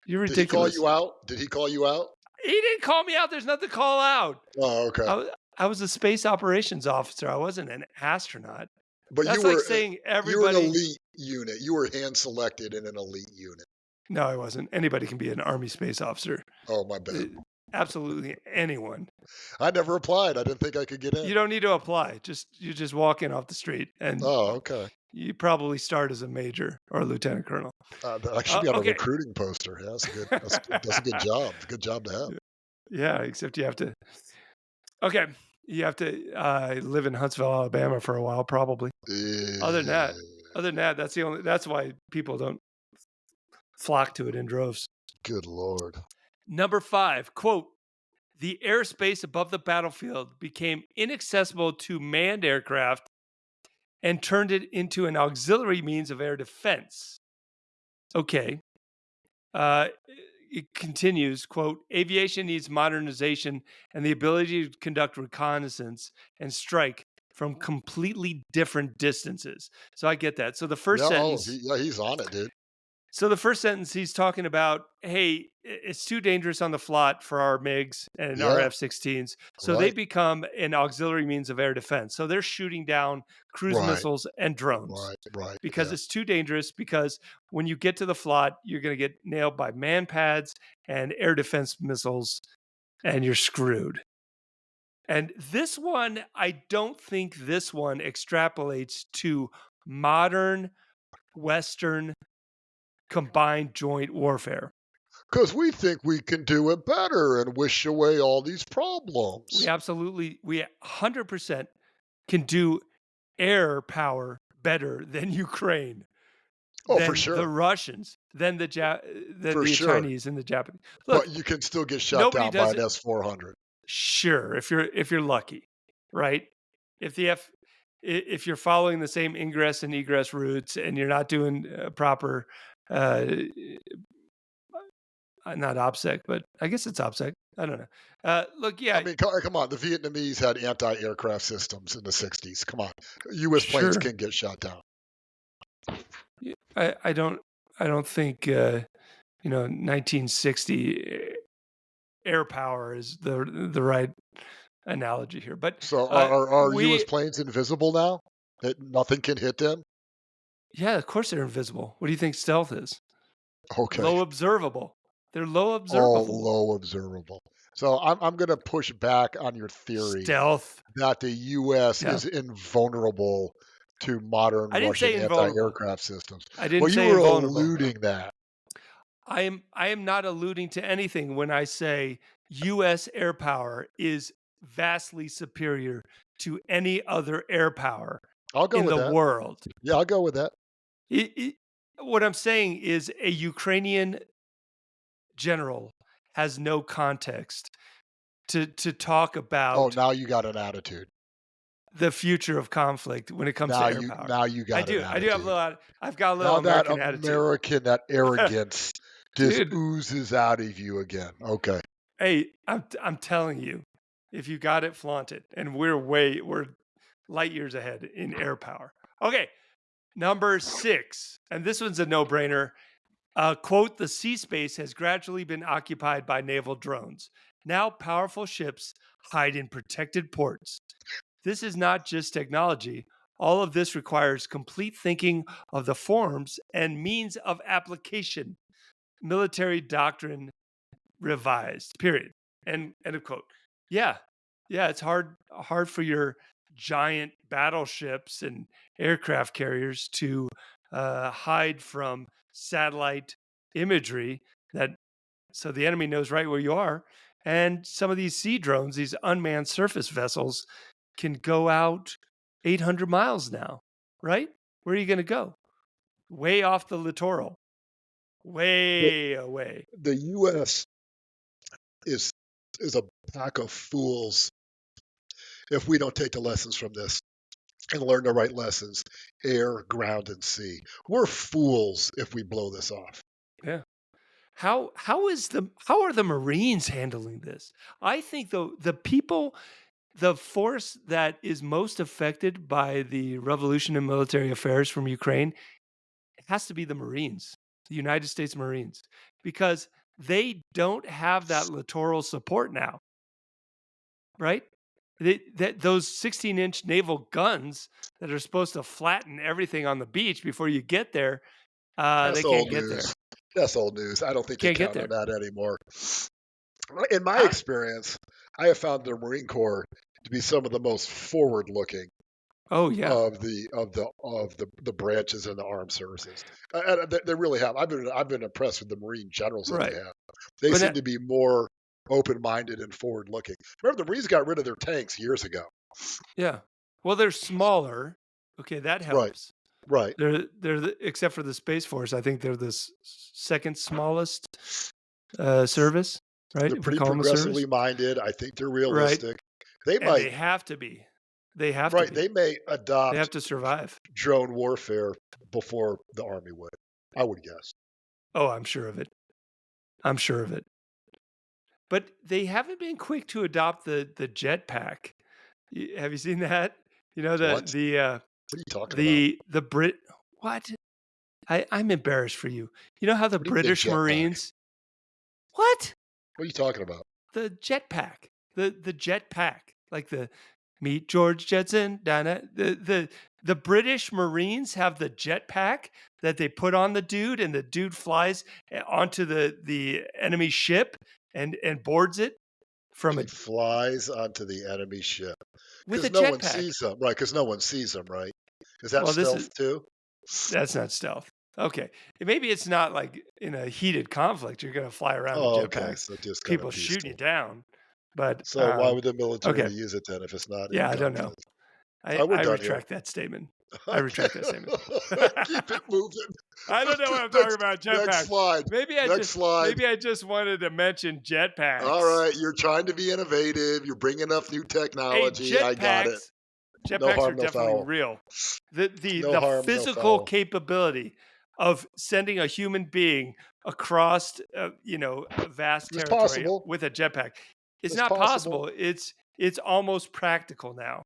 You're Did he call ridiculous. you out? Did he call you out? He didn't call me out. There's nothing to call out. Oh, okay. I was a space operations officer. I wasn't an astronaut. But That's like saying you were an everybody. elite unit. You were hand selected in an elite unit. No, I wasn't. Anybody can be an Army space officer. Oh, my bad. Uh, Absolutely anyone. I never applied. I didn't think I could get in. You don't need to apply. You just walk in off the street, and Oh, okay. you probably start as a major or a lieutenant colonel. That should be on a Okay. recruiting poster. Yeah, that's a good job. Good job to have. Yeah, except you have to. Okay, you have to live in Huntsville, Alabama, for a while, probably. Other than Eh, that, that's the only. That's why people don't flock to it in droves. good Lord. Number five, quote: the airspace above the battlefield became inaccessible to manned aircraft and turned it into an auxiliary means of air defense. Okay. Uh, it continues, quote, aviation needs modernization and the ability to conduct reconnaissance and strike from completely different distances. So I get that. Yeah, he's on it, dude. So the first sentence he's talking about, hey, it's too dangerous on the flot for our MiGs and our Yeah, F-16s. So they right, become an auxiliary means of air defense. So they're shooting down cruise right, missiles and drones right. because Yeah. it's too dangerous because when you get to the flot, you're going to get nailed by man pads and air defense missiles and you're screwed. And this one, I don't think this one extrapolates to modern Western combined joint warfare. Because we think we can do it better and wish away all these We problems. absolutely, we 100% can do air power better than Ukraine, Oh, for than the sure. Russians, than For the sure. Chinese and the Japanese. But Look, you can still get shot nobody down by does an it. S-400. Sure, if you're lucky, right? If the F if you're following the same ingress and egress routes and you're not doing proper, uh, not OPSEC, but I guess it's OPSEC. I don't know. Look, I yeah, mean, come on. The Vietnamese had anti-aircraft systems in the 60s. Come on. U.S. planes sure. can get shot down. I don't think 1960 air power is the right analogy here. But So uh, are U.S. we, planes invisible now? That nothing can hit them? yeah, of course they're invisible. What do you think stealth is? Okay. Low observable. They're low All observable. low observable. So I'm going to push back on your theory Stealth. that the U.S. Yeah. is invulnerable to modern I didn't Russian say invulnerable. anti-aircraft systems. I Well, didn't you say were invulnerable. alluding that. I am not alluding to anything when I say US air power is vastly superior to any other air power I'll go in with the that. world. Yeah, I'll go with that. It, what I'm saying is a Ukrainian general has no context to talk Oh, about now you got an attitude. the future of conflict when it comes to Now air you power. now you I got an do. I do have a attitude. little. I've got a little Now that American attitude, American, that arrogance just dude. oozes out of you again. Okay. Hey, I'm telling you, if you got it, flaunt it. And we're light years ahead in air power. Okay, number 6, and this one's a no-brainer. Quote, the sea space has gradually been occupied by naval drones. Now powerful ships hide in protected ports. This is not just technology. All of this requires complete thinking of the forms and means of application. Military doctrine revised. Period. End of quote. Yeah, yeah. It's hard for your giant battleships and aircraft carriers to hide from satellite imagery that so the enemy knows right where you are. And some of these sea drones, these unmanned surface vessels, can go out 800 miles now. Right? Where are you going to go? Way off the littoral, The, way away. the U.S. is a pack of fools if we don't take the lessons from this and learn the right lessons, air, ground, and sea. We're fools if we blow this off. Yeah. How are the Marines handling this? I think the people, the force that is most affected by the revolution in military affairs from Ukraine has to be the Marines, the United States Marines, because they don't have that littoral support now, right? That those 16-inch naval guns that are supposed to flatten everything on the beach before you get there, they That's can't old get there. news. That's old news. I don't think they Can't get count on there. that anymore. In my How, experience, I have found the Marine Corps to be some of the most forward-looking oh yeah, of the branches in the armed services. They really have. I've been impressed with the Marine generals that they right. have. They But seem to be more open-minded and forward-looking. Remember, the Marines got rid of their tanks years ago. yeah. Well, they're smaller. Okay, that Right, helps. right. Except for the Space Force, I think they're the second smallest service, right? They're If we pretty call them a service, progressively minded. I think they're right? realistic. They And might, they have to be. They have to right? be. They may They have adopt to survive. drone warfare before the army would. I would guess. Oh, I'm sure of it. I'm sure of it. But they haven't been quick to adopt the jetpack. Have you seen that? You know What? What are you talking about? the Brit. What? I'm embarrassed for you. You know how the What do you mean a British jetpack? Marines. What? What are you talking about? The jetpack. The jetpack. Like the meet George Jetson. The British Marines have the jetpack that they put on the dude, and the dude flies onto the enemy ship and boards it from He a flies onto the enemy ship with a because no one jetpack. sees him, right? Because no one sees him, right? Is that Well, this is stealth too? that's not stealth. Okay. Maybe it's not like in a heated conflict, you're gonna fly around in Oh, okay. jetpack, So just kind of people shooting you peaceful. down. But So why would the military okay. use it then if it's not in Yeah, I don't know. conflict? I, All right, we're I done here. retract that statement. I Okay. retract that statement. Keep it moving. I don't know what I'm talking Next, about next jetpacks. slide. Next slide. Maybe I just wanted to mention All jetpacks. right, you're trying to be innovative. You're bringing up new Hey, technology. I got it. jetpacks. No Jetpacks are harm, no definitely foul. real. The the No the harm, no physical foul. capability of sending a human being across, a vast It's territory possible. with a jetpack. It's It's not possible. possible. It's almost practical now.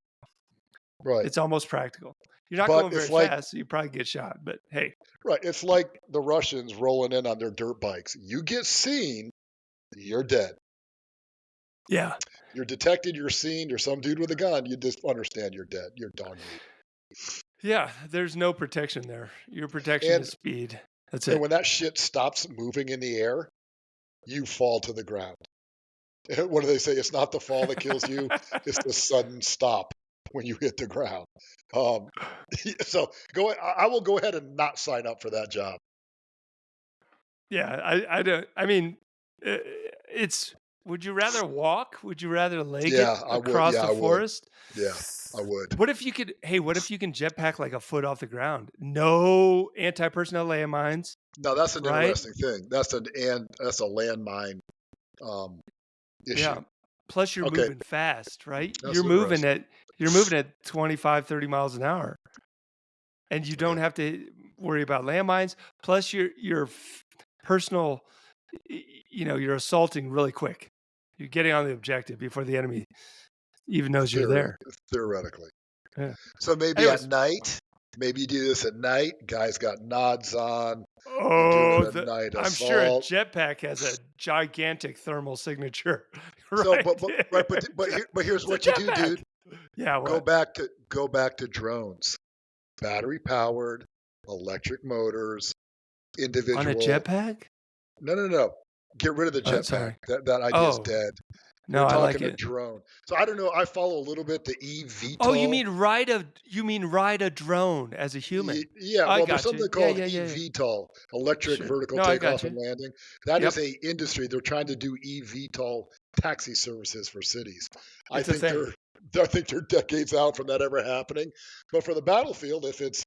Right. It's almost practical. You're not But going it's very like fast, so you probably get shot. But hey, right, it's like the Russians rolling in on their dirt bikes. You get seen, you're dead. yeah, You're detected, you're seen, you're some dude with a gun, you just understand you're dead. You're dog meat. yeah. There's no protection there. Your protection And is speed. That's and it. when that shit stops moving in the air, you fall to the ground. What do they say? It's not the fall that kills you, it's the sudden stop when you hit the ground. Um, so I will go ahead and not sign up for that job. Yeah, I don't. I mean, uh, it's. Would you rather walk? Would you rather leg it Yeah, I would. across Yeah, the I would. forest? Yeah, I would. What if you could? Hey, what if you can jetpack like a foot off the ground? No anti-personnel landmines, Now that's an right? interesting thing. That's a landmine um, issue. Yeah. Plus, you're Okay, moving fast, right? that's interesting. You're moving at 25, 30 miles an hour, and you don't Okay, have to worry about landmines. Plus, your personal, you're assaulting really quick. You're getting on the objective before the enemy even knows you're theory there. theoretically. Yeah. So maybe at Anyways, night, maybe you do this at night. Guys got nods on. You're doing oh, a night I'm sure a assault. jetpack has a gigantic thermal signature, So, right right, there. but here's It's a what you do, jetpack. dude. Yeah, what? Go back to drones. Battery powered, electric motors, On a individual. jetpack? No, no, no. Get rid of the jetpack. Sorry. That idea is Oh, dead. no, We're I like talking a it. drone. So I don't know. I follow a little bit the Oh, eVTOL. you mean ride a drone as a human? Yeah, I well, there's got something you. Yeah, called yeah, yeah, yeah. eVTOL, electric Sure. vertical No, I got takeoff and you. landing. That is Yep, a industry. They're trying to do eVTOL taxi services for cities. I it's a think thing. they're decades out from that ever happening. But for the battlefield, if it's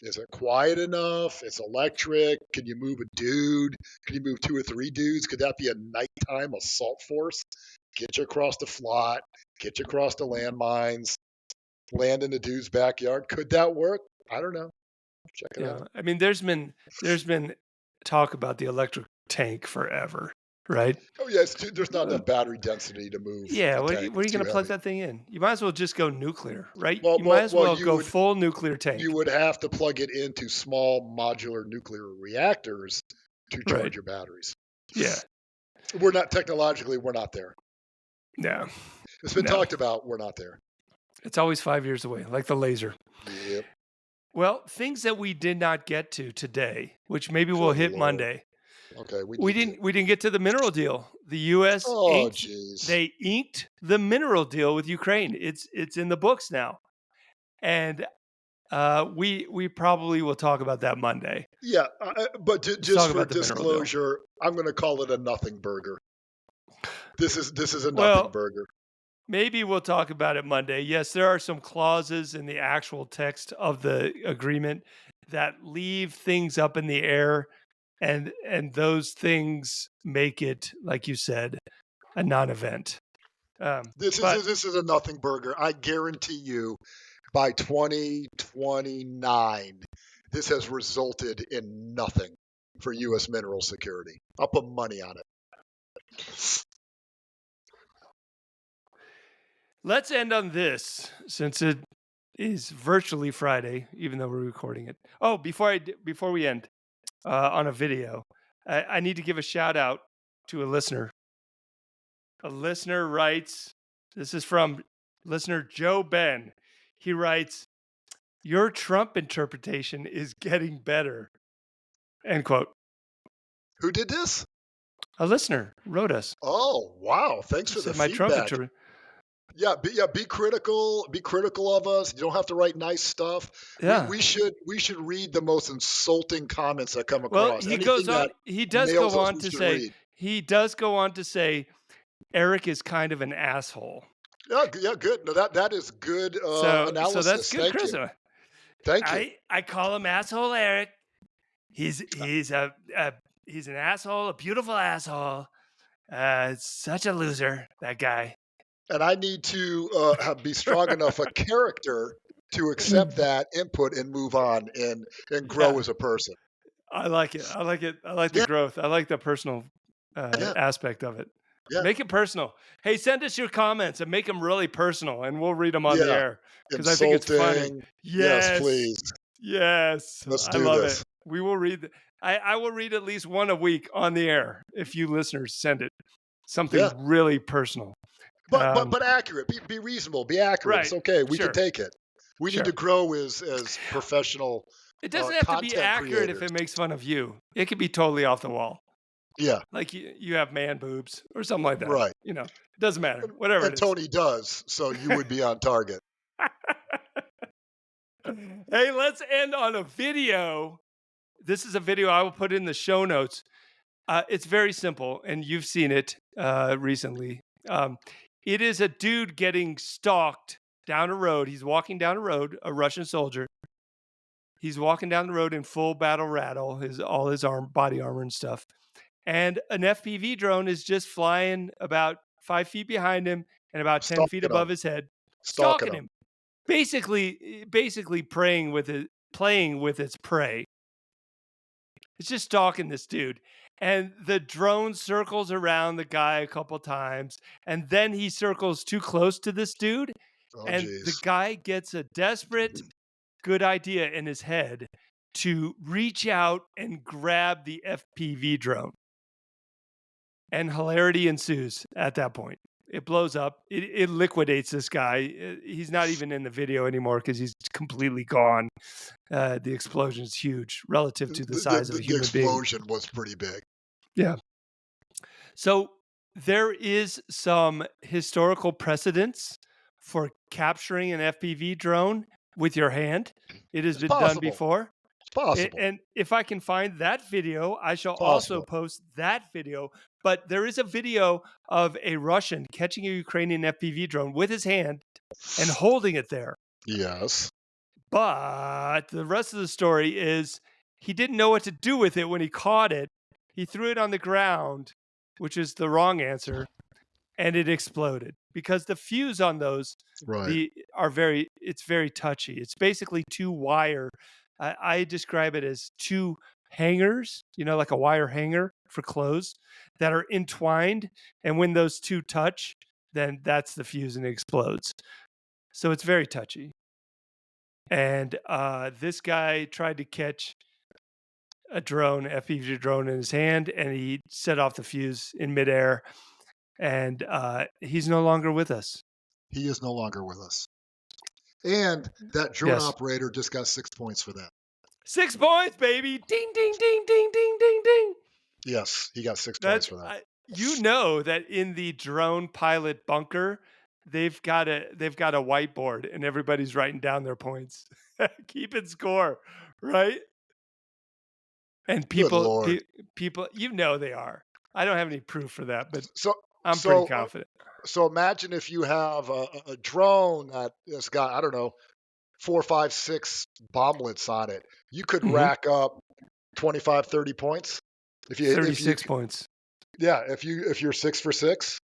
is it quiet enough? It's electric. Can you move a dude? Can you move two or three dudes? Could that be a nighttime assault force? Get you across the flot, get you across the landmines, land in the dude's backyard. Could that work? I don't know. Check it Yeah, out. I mean, there's been talk about the electric tank forever, right? Oh yeah, there's not Uh, enough battery density to move yeah, a tank. where are It's you going too to plug heavy. that thing in? You might as well just go nuclear, right? Well, You might well, as well, well go full nuclear you tank, would have to plug it into small modular nuclear reactors to right? charge your batteries. Yeah, We're not technologically, we're not there. no, It's been no, talked about. We're not there. it's always 5 years away, like the laser. Yep. Well, things that we did not get to today, which maybe we'll Good hit lord. Monday. Okay, we We need to. didn't we didn't get to the mineral deal. The US Oh, inked jeez. they inked the mineral deal with Ukraine. It's in the books now. And we probably will talk about that Monday. Yeah, but Let's just talk for about the mineral deal. disclosure, I'm going to call it a nothing burger. This is a nothing Well, burger. maybe we'll talk about it Monday. Yes, there are some clauses in the actual text of the agreement that leave things up in the air, and those things make it, like you said, a non-event. But This is a nothing burger. I guarantee you, by 2029, this has resulted in nothing for U.S. mineral security. I'll put money on it. let's end on this, since it is virtually Friday, even though we're recording it. Oh, before we end on a video, I need to give a shout out to a listener. A listener writes, this is from listener Joe Ben. He writes, "Your Trump interpretation is getting better." End quote. Who did this? A listener wrote us. Oh, wow. Thanks He for the said, "My Trump feedback. interpretation." Be critical. Be critical of us. You don't have to write nice stuff. Yeah. We should read the most insulting comments that come Well, across. he goes Anything on. that He does nails go us, on we to should say. read. He does go on to say Eric is kind of an asshole. Yeah, yeah, good. No, that is good So that's analysis. good, Thank you. Chris. Thank you. I call him asshole Eric. He's he's an asshole, a beautiful asshole. Such a loser, that guy. and I need to be strong enough a character to accept that input and move on and grow Yeah, as a person. I like it. I like it. I like the Yeah, growth. I like the personal yeah, aspect of it. yeah, Make it personal. Hey, send us your comments and make them really personal, and we'll read them on the yeah. air because I think it's funny. Insulting. Yes, Yes, please. yes, Let's I do love it. this. We will read. I will read at least one a week on the air if you listeners send it. Yeah. Something really personal. But but Um, but accurate. Be reasonable. Be accurate. It's right. okay. We can Sure. take it. We need to Sure. grow as professional It doesn't have to be content accurate if creators. it makes fun of you. It could be totally off the wall. Yeah, Like you have man boobs or something like that. right. It doesn't matter. Whatever it And is. Tony does, so you would be on target. Hey, let's end on a video. This is a video I will put in the show notes. It's very simple, and you've seen it recently. It is a dude getting stalked down a road. He's walking down a road, a Russian soldier. He's walking down the road in full battle rattle, all his body armor and stuff. And an FPV drone is just flying about 5 feet behind him and about 10 feet Stalking above them. his head, Stalking stalking them. him. Basically praying with it, playing with its prey. It's just stalking this dude. And the drone circles around the guy a couple times, and then he circles too close to this dude, Oh, and the geez. guy gets a desperate good idea in his head to reach out and grab the FPV drone. And hilarity ensues at that point. It blows up. It liquidates this guy. He's not even in the video anymore because he's completely gone. The explosion is huge relative to the size of a The human being. explosion was pretty big. Yeah. So there is some historical precedence for capturing an FPV drone with your hand. It has It's been done possible. before. It's possible. And if I can find that video, I shall It's also possible. post that video. But there is a video of a Russian catching a Ukrainian FPV drone with his hand and holding it there. Yes. But the rest of the story is he didn't know what to do with it when he caught it. He threw it on the ground, which is the wrong answer, and it exploded because the fuse on those Right. it's very touchy. It's basically two wire. I describe it as two hangers, like a wire hanger for clothes that are entwined. And when those two touch, then that's the fuse and it explodes. So it's very touchy. And this guy tried to catch a drone, FPV drone in his hand, and he set off the fuse in midair. And he's no longer with us. He is no longer with us. And that drone Yes. operator just got 6 points for that. 6 points, baby. Ding, ding, ding, ding, ding, ding, ding. Yes, he got 6 points That's for that. you know that in the drone pilot bunker, they've got a whiteboard and everybody's writing down their points, keeping score, right? And Good Lord. people, they are. I don't have any proof for that, but So I'm pretty so confident. so imagine if you have a drone that has got, I don't know, 4, 5, 6 bomblets on it. You could Mhm. rack up 25, 30 points. If you 36 points. yeah, if you're 6 for 6,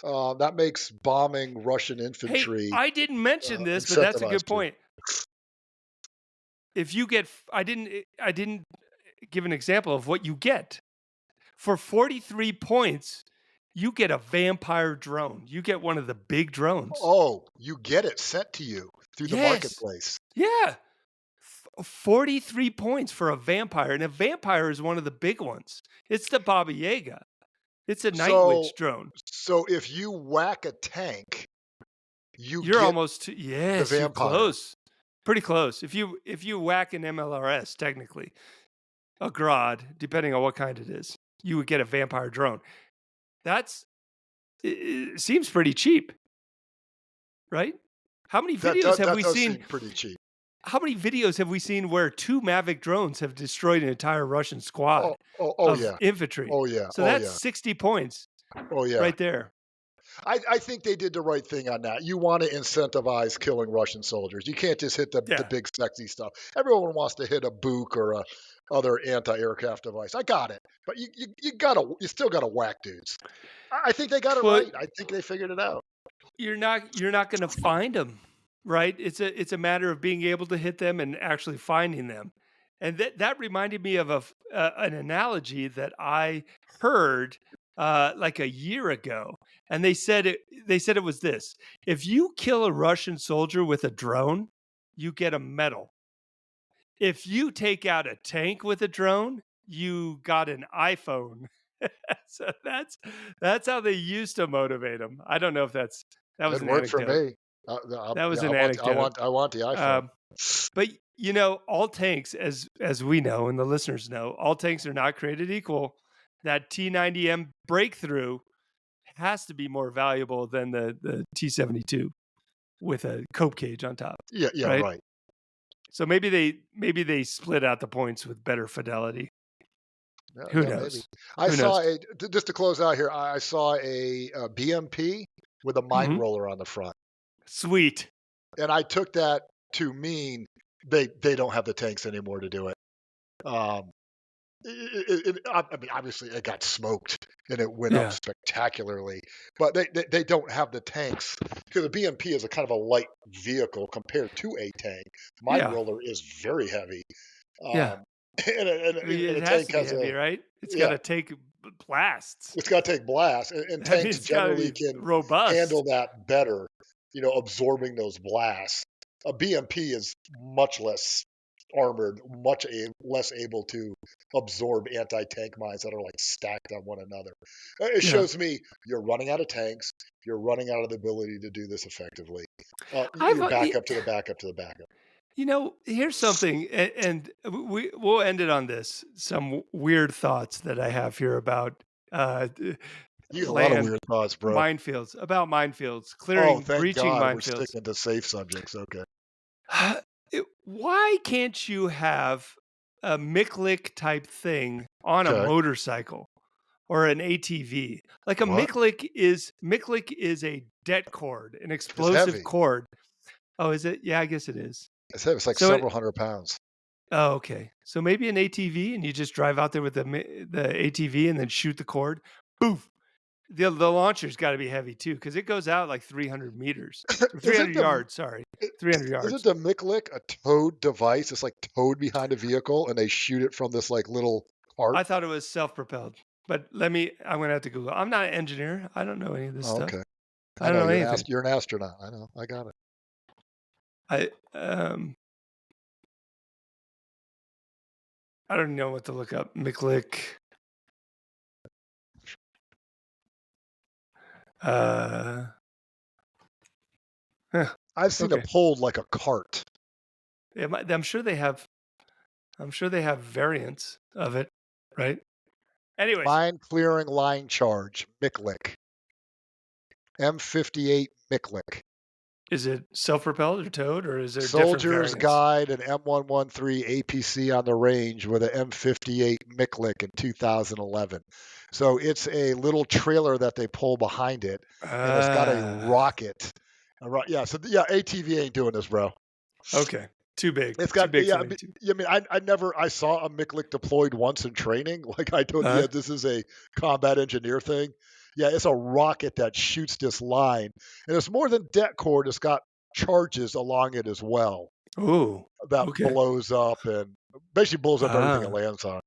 that makes bombing Russian Hey, infantry I didn't mention this, but that's a good incentivized to. point. If you get, I didn't give an example of what you get for 43 points. You get a vampire drone. You get one of the big drones. Oh, you get it sent to you through the Yes. marketplace. Yeah. 43 points for a vampire. And a vampire is one of the big ones. It's the Baba Yaga. It's a night So witch drone. so if you whack a tank, you You're get almost the yes, you're vampire. close. Pretty close. If you whack an MLRS, technically, a Grodd, depending on what kind it is, you would get a vampire drone. That's it seems pretty cheap, right? How many videos have That we does seen? seem pretty cheap. How many videos have we seen where 2 Mavic drones have destroyed an entire Russian squad Oh of yeah. infantry? Oh yeah. So Oh that's yeah. 60 points Oh yeah. right there. I think they did the right thing on that. You want to incentivize killing Russian soldiers. You can't just hit the Yeah. big sexy stuff. Everyone wants to hit a Buk or a other anti-aircraft device. I got it, but you still gotta whack dudes. I think they got it Well, right. I think they figured it out. you're not going to find them, right? It's a matter of being able to hit them and actually finding them. And that reminded me of an analogy that I heard like a year ago, and they said it was this: if you kill a Russian soldier with a drone, you get a medal. If you take out a tank with a drone, you got an iPhone. So that's how they used to motivate them. I don't know if that was It an worked for anecdote. me. That Yeah, was I an want, I anecdote. want, I want the iPhone. Um, but all tanks, as we know and the listeners know, all tanks are not created equal. That T90M breakthrough has to be more valuable than the T72 with a cope cage on top, Yeah, yeah, right? right. So maybe they split out the points with better fidelity. Yeah, Who yeah, maybe. knows? I Who knows? saw just to close out here. I saw a BMP with a mine Mhm. roller on the front, Sweet. and I took that to mean they don't have the tanks anymore to do it. Um, I mean, obviously, it got smoked and it went up Yeah. spectacularly, but they don't have the tanks because the BMP is a kind of a light vehicle compared to a tank. Mine Yeah. roller is very heavy, Yeah. um, and It a has tank to be has heavy, a right? It's yeah, gotta take blasts. it's got to take blasts, and I mean, tanks it's gotta generally be can robust. handle that better, absorbing those blasts. A BMP is much less armored, less able to absorb anti-tank mines that are like stacked on one another. It Yeah. shows me you're running out of tanks. You're running out of the ability to do this effectively. I've You're back up to the backup to the backup. here's something, and we'll end it on this. Some weird thoughts that I have here about You got a lot of land weird thoughts, bro. minefields, Oh, clearing, thank breaching God we're minefields. sticking to safe subjects. Okay. Why can't you have a Miklik type thing on a Okay. motorcycle or an ATV? Like a What? Miklik is a det cord, an It's explosive heavy. cord. Oh, is it? Yeah, I guess it is. It's heavy. It's like So it several 100 pounds. Oh, okay. So maybe an ATV, and you just drive out there with the ATV and then shoot the cord. Boof. The launcher's got to be heavy too, because it goes out like 300 meters or Isn't 300 the yards. Sorry, I 300 isn't yards. the Miklik a towed device? It's like towed behind a vehicle, and they shoot it from this like little cart. I thought it was self-propelled, but I'm gonna have to Google. I'm not an engineer. I don't know any of this Oh, stuff. okay. I I don't know know anything. you're an astronaut. I know. I got it. I um I don't know what to look up. Miklik. Uh, huh, I've seen it okay. pulled like a cart. I'm sure they have. I'm sure they have variants of it, right? Anyways, Mine clearing line charge. Miklik. M58 Miklik. is it self-propelled or towed, or is there different Soldier's variants? Guide and M113 APC on the range with an M58 Miklik in 2011. So it's a little trailer that they pull behind it, and it's got a Ah, rocket. Yeah, so yeah, ATV ain't doing this, bro. okay. Too big. It's Too got big for yeah. me too. I saw a Miklik deployed once in training. Like I told you, Uh, yeah, this is a combat engineer thing. Yeah, it's a rocket that shoots this line, and it's more than det cord. It's got charges along it as well oh, that okay. blows up and basically blows up everything it Ah, lands on.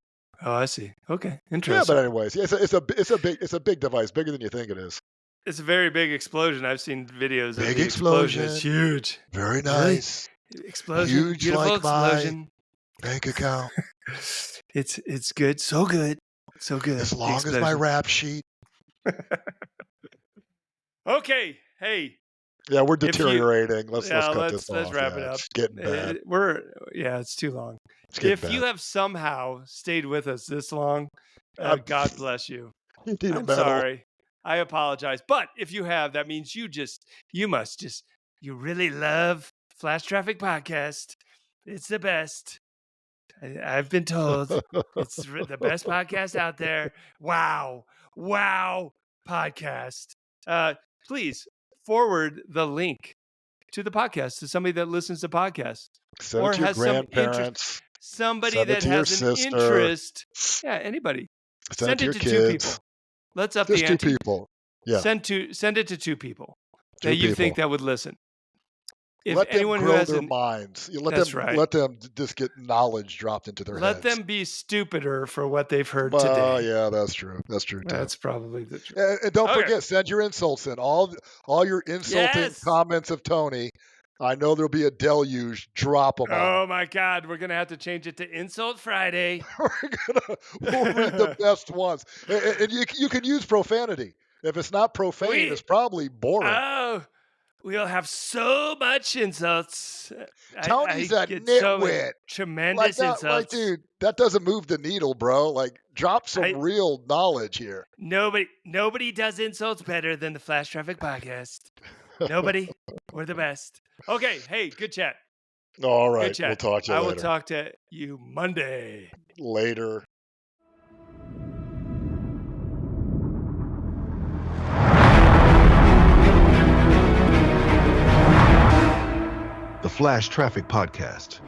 oh, I see. Okay, Yeah, but interesting. anyways, yeah, it's a big device, bigger than you think it is. It's a very big explosion. I've seen videos of Big the explosion. It's explosion, huge. very Really? nice, Explosion, huge beautiful like my explosion. bank account, It's good, so good, so good. as The long as my explosion. rap sheet. Okay, hey, Yeah, we're if you deteriorating. Let's yeah, cut this let's off. wrap it Yeah, up. it's getting bad. We're yeah, it's too long. It's getting If bad. you have somehow stayed with us this long, I'm, God bless you. you need a I'm medal. sorry. I apologize. But if you have, that means you really love Flash Traffic Podcast. It's the best. I've been told it's the best podcast out there. Wow. Wow. Podcast. Uh, Please forward the link to the podcast to somebody that listens to podcasts Send it or to your has some interest. grandparents. Somebody Send it that to your has an sister. interest. Yeah, anybody. Send it Send to it your to two kids. people. Let's up the Just two ante. people. Yeah. Send it to two people. that you think people. that would listen. If Let them anyone who grow their hasn't, minds. You that's right. let them just get knowledge dropped into their Let heads. them be stupider for what they've heard Oh, today. yeah, that's true. That's true too. That's probably the truth. And don't Okay. forget, send your insults in. All your insulting Yes. comments of Tony. I know there'll be a deluge. Drop them on him. Oh my God, we're gonna have to change it to Insult Friday. We'll read the best ones, and you can use profanity. If it's not profane, we it's probably boring. oh, we'll have so much insults. Tony's I a get so many nitwit. Like tremendous that, like insults. dude, that doesn't move the needle, bro. Like, drop some I real knowledge here. nobody does insults better than the Flash Traffic Podcast. Nobody. We're the best. Okay, hey, good chat. All Good right, we'll chat. talk to you I will later. talk to you Monday. Later. The Flash Traffic Podcast.